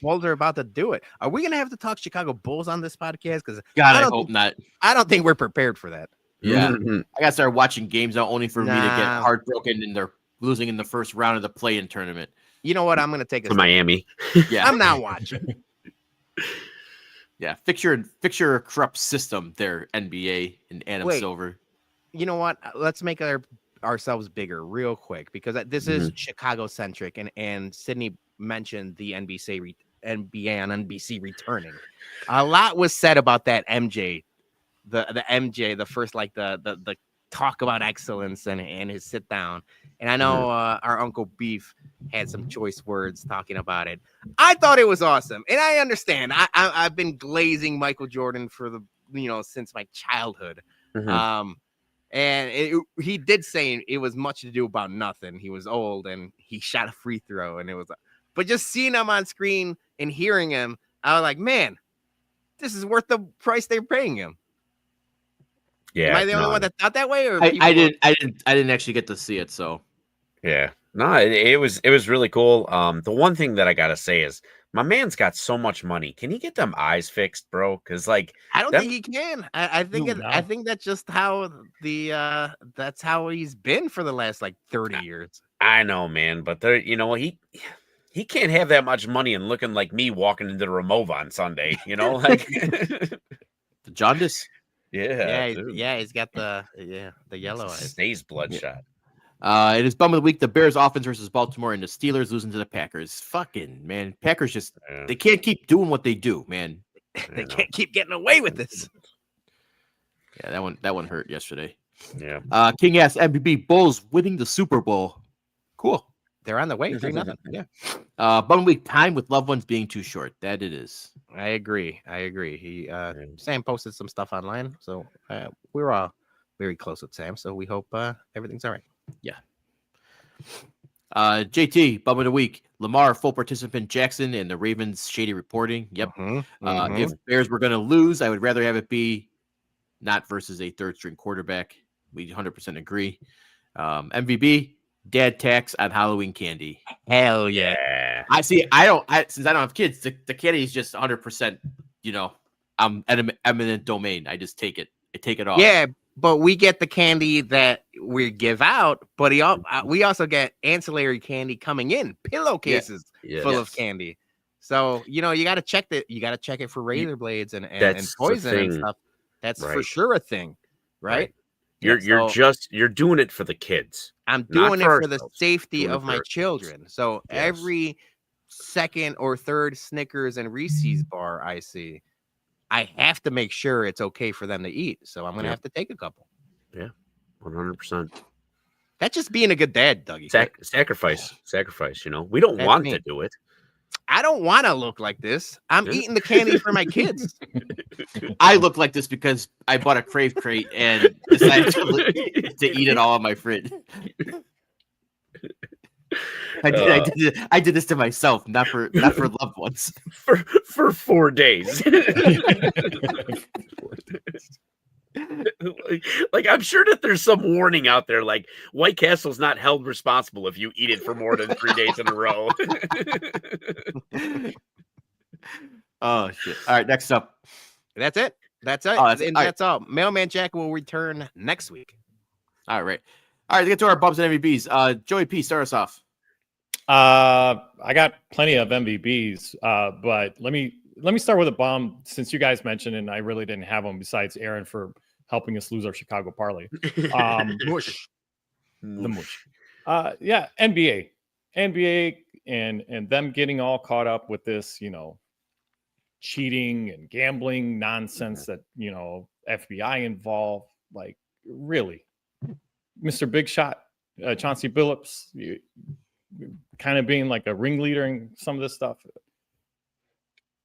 Bulls are about to do it. Are we gonna have to talk Chicago Bulls on this podcast? Because God, I hope not. I don't think we're prepared for that. Yeah, I gotta start watching games now only for me to get heartbroken and they're losing in the first round of the play-in tournament. You know what? I'm gonna take to Miami. Yeah, I'm not watching. Yeah, fix your corrupt system there, NBA and Adam Silver. You know what? Let's make ourselves bigger real quick because this is Chicago centric, and Sydney mentioned the NBA on NBC returning. A lot was said about that MJ, the MJ, the first the talk about excellence and his sit down. And I know our Uncle Beef had some choice words talking about it. I thought it was awesome, and I understand. I've been glazing Michael Jordan for since my childhood. And he did say it was much ado about nothing. He was old and he shot a free throw, and it was. But just seeing him on screen and hearing him, I was like, man, this is worth the price they're paying him. Yeah. Am I the only one that thought that way? Or I didn't actually get to see it. So yeah, no, it was really cool. The one thing that I gotta say is my man's got so much money. Can he get them eyes fixed, bro? Because I don't think he can. I think that's just how that's how he's been for the last 30 years. I know, man, but he can't have that much money and looking like me walking into the Ramova on Sunday. The jaundice. Yeah, he's got the yellow eyes. Stays bloodshot. It is Bum of the Week. The Bears offense versus Baltimore and the Steelers losing to the Packers. Fucking man, Packers they can't keep doing what they do, man. They can't keep getting away with this. Yeah, that one hurt yesterday. Yeah. King ass MVP Bulls winning the Super Bowl. Cool. They're on the way. 3-0. Yeah. Bum of the Week, time with loved ones being too short. That it is. I agree. He Sam posted some stuff online, so we're all very close with Sam. So we hope everything's all right. Yeah. JT, Bum of the Week. Lamar, full participant Jackson, and the Ravens shady reporting. Yep. If Bears were going to lose, I would rather have it be not versus a third string quarterback. We 100% agree. MVB, dad tax on Halloween candy. Hell yeah. Since I don't have kids, the candy is just 100%, I'm eminent domain. I just take it. I take it off. Yeah. But we get the candy that we give out, but we also get ancillary candy coming in, pillowcases full of candy. So you got to check that. You got to check it for razor blades and poison and stuff. That's for sure a thing, right? You're doing it for the kids. I'm doing it for the safety of my children. So every second or third Snickers and Reese's bar I see, I have to make sure it's okay for them to eat. So I'm going to have to take a couple. Yeah, 100%. That's just being a good dad, Dougie. Sacrifice. We don't want to do it. I don't want to look like this. I'm eating the candy for my kids. I look like this because I bought a Crave crate and decided to eat it all in my fridge. I did this to myself, not for loved ones. For 4 days. Like I'm sure that there's some warning out there, like White Castle's not held responsible if you eat it for more than 3 days in a row. Oh shit! All right, next up. That's it. That's it. That's all. Mailman Jack will return next week. All right. Let's get to our bumps and MVPs. Joey P, start us off. I got plenty of MVPs, but let me start with a bum since you guys mentioned, and I really didn't have them besides Aaron for helping us lose our Chicago parlay. The mush. Yeah, NBA and them getting all caught up with this, cheating and gambling nonsense that, FBI involved. Like, really, Mr. Big Shot, Chauncey Billups, kind of being like a ringleader in some of this stuff.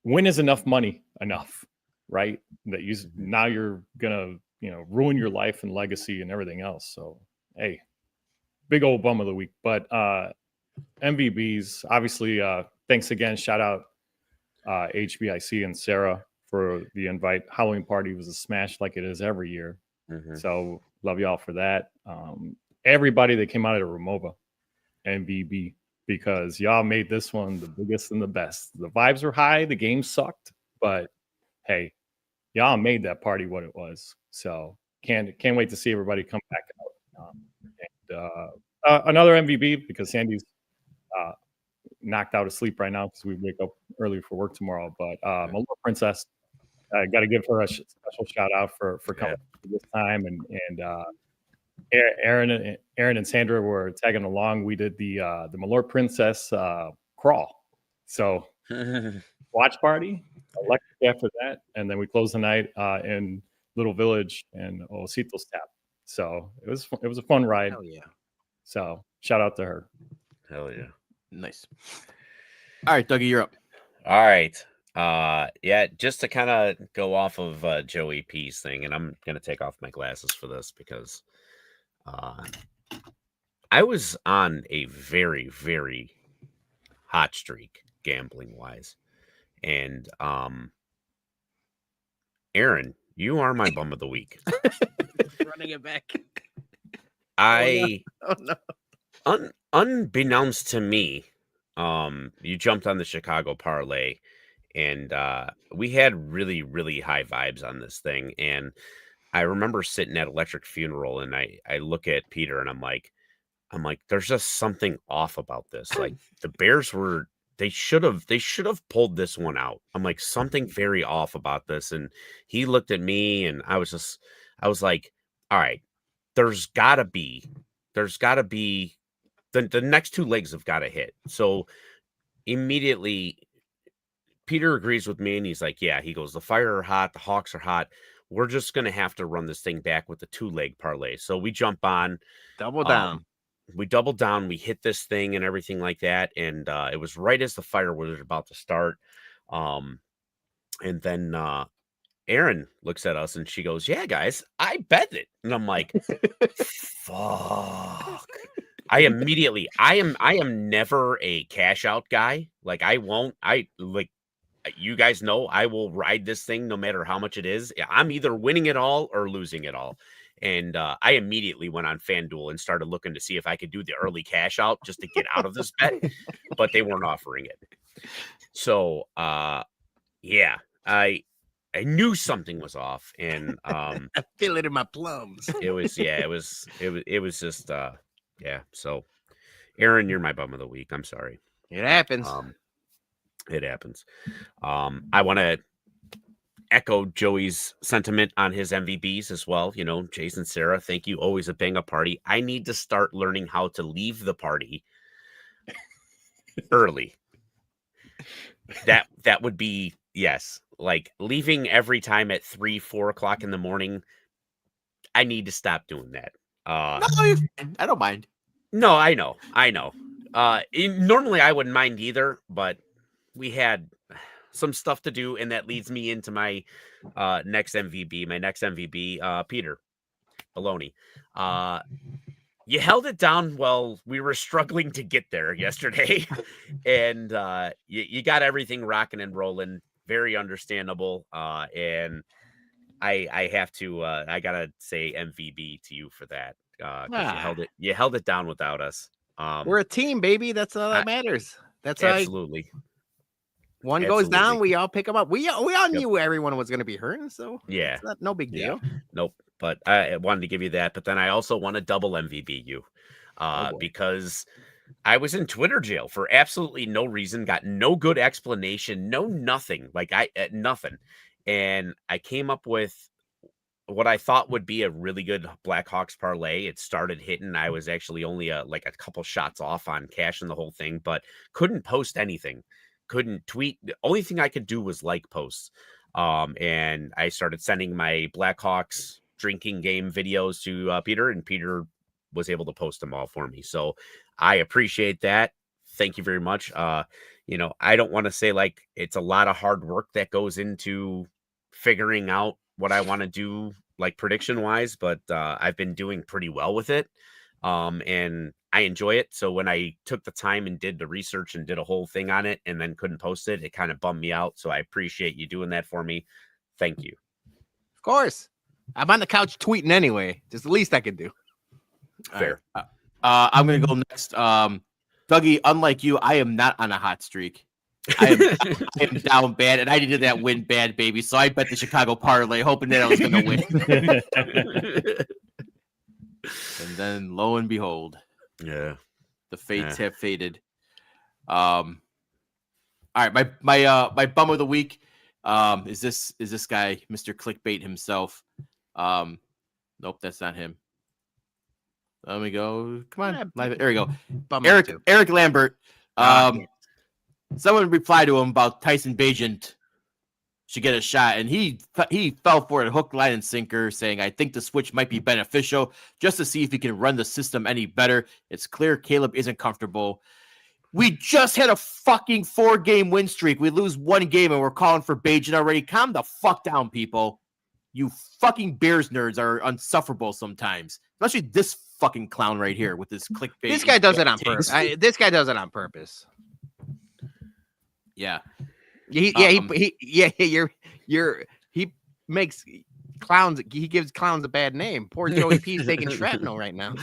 When is enough money enough, right? That now you're gonna, ruin your life and legacy and everything else. So, hey, big old bum of the week. But MVBs, obviously, thanks again. Shout out HBIC and Sarah for the invite. Halloween party was a smash like it is every year. So love y'all for that. Everybody that came out of Ramova, MVB, because y'all made this one the biggest and the best. The vibes were high. The game sucked, but hey, y'all made that party what it was. So can't wait to see everybody come back out. Another MVB because Sandy's knocked out of sleep right now because we wake up early for work tomorrow. But Malort Princess, I got to give her a special shout out for coming this time. And Aaron and Sandra were tagging along. We did the Malort Princess crawl. So watch party, electric after that, and then we closed the night in Little Village and Ositos Tap. So it was a fun ride. Hell yeah. So shout out to her. Hell yeah. Nice. All right, Dougie, you're up. All right. Yeah, just to kind of go off of Joey P's thing, and I'm gonna take off my glasses for this because I was on a very, very hot streak gambling wise. And Aaron, you are my bum of the week. Running it back. I Oh no. Unbeknownst to me, you jumped on the Chicago parlay, and we had really, really high vibes on this thing. And I remember sitting at Electric Funeral, and I look at Peter, and I'm like, there's just something off about this. Like the Bears they should have pulled this one out. I'm like, something very off about this. And he looked at me, and I was like, all right, there's gotta be the next two legs have got to hit. So immediately Peter agrees with me, and he's like, yeah, he goes, the Fire are hot, the Hawks are hot. We're just going to have to run this thing back with the 2-leg parlay. So we jump on. Double down. We double down. We hit this thing and everything like that. And it was right as the Fire was about to start. And then Aaron looks at us, and she goes, yeah, guys, I bet it. And I'm like, fuck. I am never a cash out guy. Like you guys know, I will ride this thing no matter how much it is. I'm either winning it all or losing it all. And I immediately went on FanDuel and started looking to see if I could do the early cash out just to get out of this bet, but they weren't offering it. So yeah, I knew something was off, and I feel it in my plums. it was just yeah. So Aaron, you're my bum of the week. I'm sorry. It happens. It happens. I want to echo Joey's sentiment on his MVBs as well. You know, Jason, Sarah, thank you. Always a bang up party. I need to start learning how to leave the party early. That would be, yes. Like leaving every time at 3-4 o'clock in the morning. I need to stop doing that. No, I don't mind. No, I know. Normally I wouldn't mind either, but we had some stuff to do, and that leads me into my next MVB. My next MVB, Peter Baloney. You held it down while we were struggling to get there yesterday, and you got everything rocking and rolling. Very understandable, and I have to I gotta say MVB to you for that, because you held it down without us. We're a team, baby. That's all that matters. That's absolutely. One goes down, we all pick them up. We all knew everyone was going to be hurting, so yeah, it's no big deal. Nope. But I wanted to give you that. But then I also want to double MVB you, because I was in Twitter jail for absolutely no reason, got no good explanation, no nothing, like nothing, and I came up with what I thought would be a really good Blackhawks parlay. It started hitting. I was actually only like a couple shots off on cashing the whole thing, but couldn't post anything. Couldn't tweet. The only thing I could do was like posts. And I started sending my Blackhawks drinking game videos to Peter, and Peter was able to post them all for me. So I appreciate that. Thank you very much. I don't want to say like it's a lot of hard work that goes into figuring out what I want to do, like prediction wise, but I've been doing pretty well with it. And I enjoy it. So when I took the time and did the research and did a whole thing on it and then couldn't post it, it kind of bummed me out. So I appreciate you doing that for me. Thank you. Of course. I'm on the couch tweeting anyway. Just the least I can do. Fair. Right. I'm going to go next. Dougie, unlike you, I am not on a hot streak. I am down bad, and I did that win bad, baby. So I bet the Chicago parlay, hoping that I was going to win. And then, lo and behold, yeah, the fates have faded. All right, my bum of the week is this guy, Mr. Clickbait himself. Nope, that's not him. Let me go. Come on, there we go. Eric Lambert. Someone replied to him about Tyson Bagent should get a shot, and he fell for it hook, line, and sinker, saying, "I think the switch might be beneficial just to see if he can run the system any better. It's clear Caleb isn't comfortable. We just had a fucking 4-game win streak. We lose 1 game, and we're calling for Bagent already. Calm the fuck down, people. You fucking Bears nerds are unsufferable sometimes, especially this fucking clown right here with this clickbait. This guy does it on purpose. This guy does it on purpose. Yeah. He makes clowns. He gives clowns a bad name. Poor Joey P's taking shrapnel right now.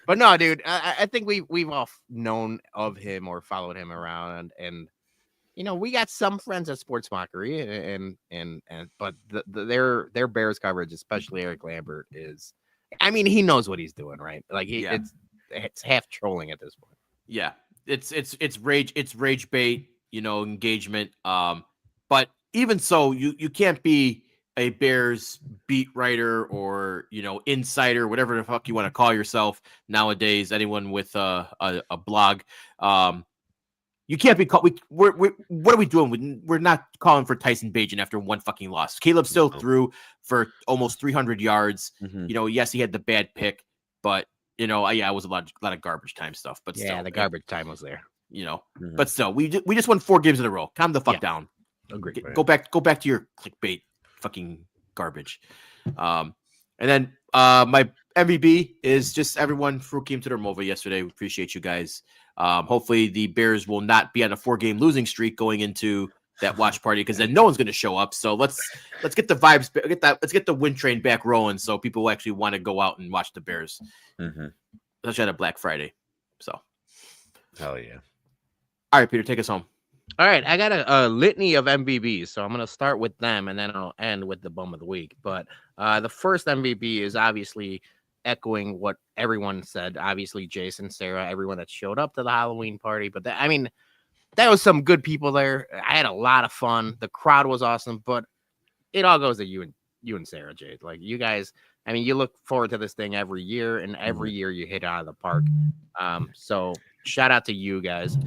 But no, dude, I think we've all known of him or followed him around, and we got some friends at Sports Mockery, but their Bears coverage, especially Eric Lambert, is, I mean, he knows what he's doing, right? Like it's half trolling at this point. Yeah. It's rage bait, engagement. But even so, you can't be a Bears beat writer or insider, whatever the fuck you want to call yourself nowadays. Anyone with a blog, you can't be called. What are we doing? We're not calling for Tyson Bagent after 1 fucking loss. Caleb still threw for almost 300 yards. Mm-hmm. Yes, he had the bad pick, but it was a lot of garbage time stuff. But yeah, the garbage time was there. Mm-hmm. But still, we just won 4 games in a row. Calm the fuck down. Agreed. Go back to your clickbait fucking garbage. And then my MVP is just everyone who came to the Remova yesterday. We appreciate you guys. Hopefully the Bears will not be on a 4-game losing streak going into that watch party, because then no one's going to show up. So let's get the vibes, let's get the win train back rolling, so people will actually want to go out and watch the Bears. Mm-hmm. Especially on a Black Friday. So, hell yeah! All right, Peter, take us home. All right, I got a litany of MVBs, so I'm going to start with them, and then I'll end with the bum of the week. But the first MVP is obviously echoing what everyone said. Obviously, Jason, Sarah, everyone that showed up to the Halloween party. But that was some good people there. I had a lot of fun. The crowd was awesome, but it all goes to you and Sarah, Jade. Like, you guys, you look forward to this thing every year, and every year you hit out of the park. So shout out to you guys.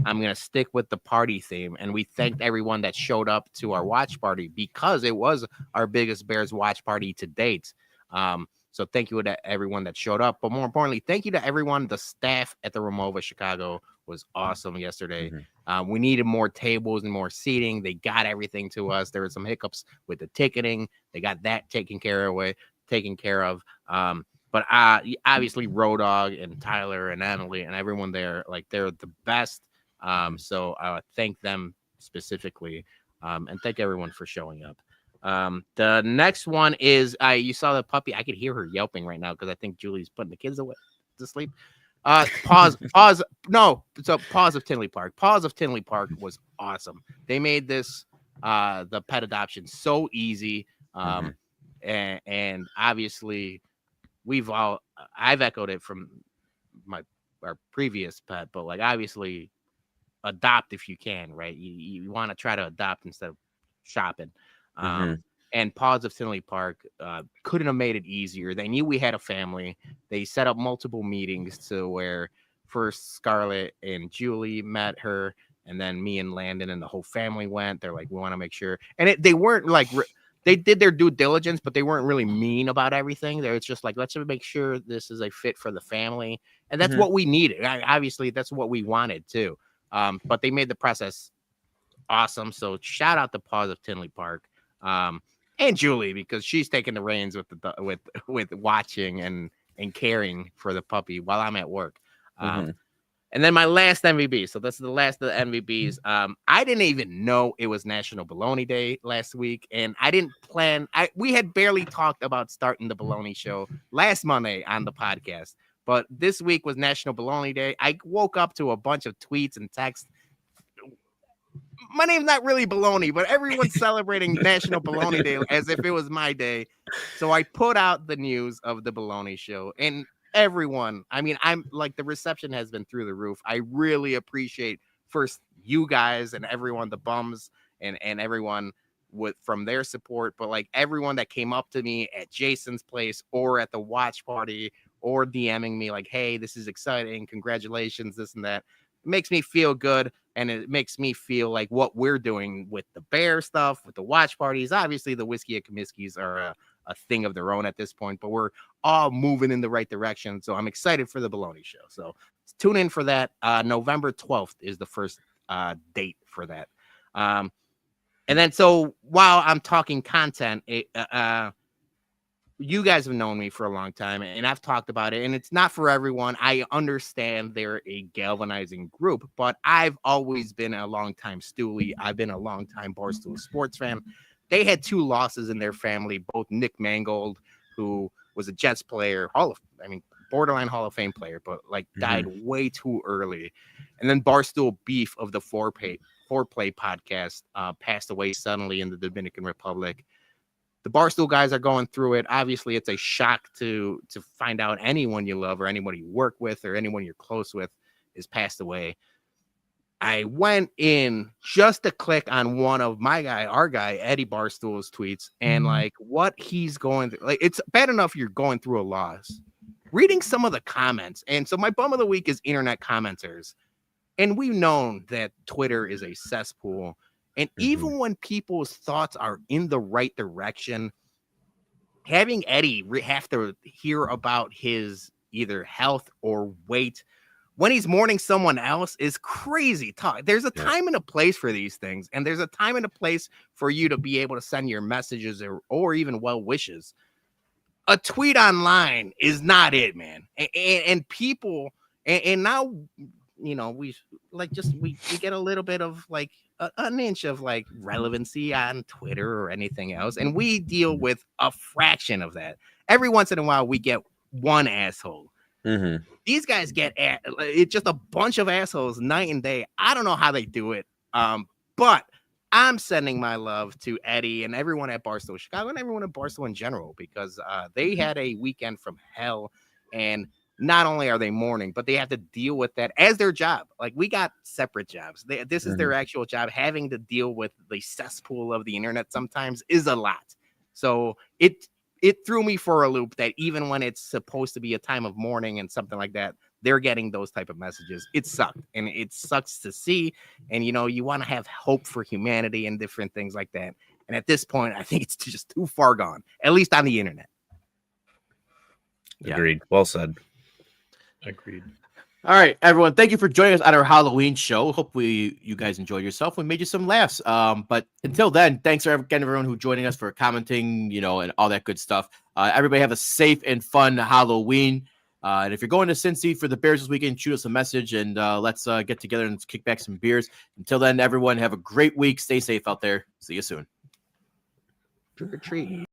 I'm going to stick with the party theme, and we thanked everyone that showed up to our watch party, because it was our biggest Bears watch party to date. So thank you to everyone that showed up, but more importantly, thank you to everyone. The staff at the Remova Chicago was awesome yesterday. Mm-hmm. We needed more tables and more seating. They got everything to us. There were some hiccups with the ticketing. They got that taken care of. But obviously Road Dogg and Tyler and Emily and everyone there, like, they're the best. So I thank them specifically, and thank everyone for showing up. The next one is, you saw the puppy. I could hear her yelping right now because I think Julie's putting the kids away to sleep. Pause. No, so Paws of Tinley Park. Paws of Tinley Park was awesome. They made this the pet adoption so easy. And obviously I've echoed it from our previous pet, but like, obviously adopt if you can, right? You want to try to adopt instead of shopping. And Paws of Tinley Park couldn't have made it easier. They knew we had a family. They set up multiple meetings to where first Scarlett and Julie met her, and then me and Landon and the whole family went. They're like, we want to make sure. And they weren't like, they did their due diligence, but they weren't really mean about everything. They're just like, let's make sure this is a fit for the family. And that's what we needed. Obviously, that's what we wanted too. But they made the process awesome. So shout out to Paws of Tinley Park. And Julie, because she's taking the reins with watching and caring for the puppy while I'm at work. And then my last MVP. So this is the last of the MVPs. I didn't even know it was National Baloney Day last week, and I didn't plan. We had barely talked about starting the Baloney Show last Monday on the podcast, but this week was National Baloney Day. I woke up to a bunch of tweets and texts. My name's not really Baloney, but everyone's celebrating National Baloney Day as if it was my day. So I put out the news of the Baloney Show, and everyone, I mean, I'm like, the reception has been through the roof. I really appreciate first you guys and everyone, the bums and everyone from their support, but like everyone that came up to me at Jason's place or at the watch party or DMing me like, hey, this is exciting, congratulations, this and that. It makes me feel good, and it makes me feel like what we're doing with the bear stuff, with the watch parties. Obviously the Whiskey at Comiskey's are a thing of their own at this point, but we're all moving in the right direction. So I'm excited for the Baloney Show. So tune in for that. November 12th is the first date for that. And then, so while I'm talking content, you guys have known me for a long time, and I've talked about it, and it's not for everyone. I understand they're a galvanizing group, but I've always been a long-time Stewie. I've been a long-time Barstool Sports fan. They had 2 losses in their family, both Nick Mangold, who was a Jets player, borderline Hall of Fame player, but like died way too early. And then Barstool Beef of the Foreplay podcast passed away suddenly in the Dominican Republic. The Barstool guys are going through it. Obviously, it's a shock to find out anyone you love or anyone you work with or anyone you're close with is passed away. I went in just to click on one of our guy, Eddie Barstool's tweets, and like what he's going through. Like, it's bad enough you're going through a loss. Reading some of the comments. And so my bum of the week is internet commenters. And we've known that Twitter is a cesspool. And even when people's thoughts are in the right direction, having Eddie have to hear about his either health or weight when he's mourning someone else is crazy talk. There's a time and a place for these things, and there's a time and a place for you to be able to send your messages or even well wishes. A tweet online is not it, man. And people, and now, you know, we get a little bit of like an inch of like relevancy on Twitter or anything else, and we deal with a fraction of that. Every once in a while, we get one asshole. These guys get it's just a bunch of assholes night and day. I don't know how they do it, but I'm sending my love to Eddie and everyone at Barstool Chicago and everyone at Barstool in general, because they had a weekend from hell, and not only are they mourning, but they have to deal with that as their job. Like, we got separate jobs. This is their actual job. Having to deal with the cesspool of the internet sometimes is a lot. So it threw me for a loop that even when it's supposed to be a time of mourning and something like that, they're getting those type of messages. It sucked, and it sucks to see. And, you know, you want to have hope for humanity and different things like that. And at this point, I think it's just too far gone, at least on the internet. Agreed. Well said. Agreed. All right, everyone. Thank you for joining us on our Halloween show. Hopefully you guys enjoyed yourself. We made you some laughs. But until then, thanks again, everyone who joining us for commenting, you know, and all that good stuff. Everybody have a safe and fun Halloween. And if you're going to Cincy for the Bears this weekend, shoot us a message and let's get together and kick back some beers. Until then, everyone have a great week. Stay safe out there. See you soon. Trick or treat.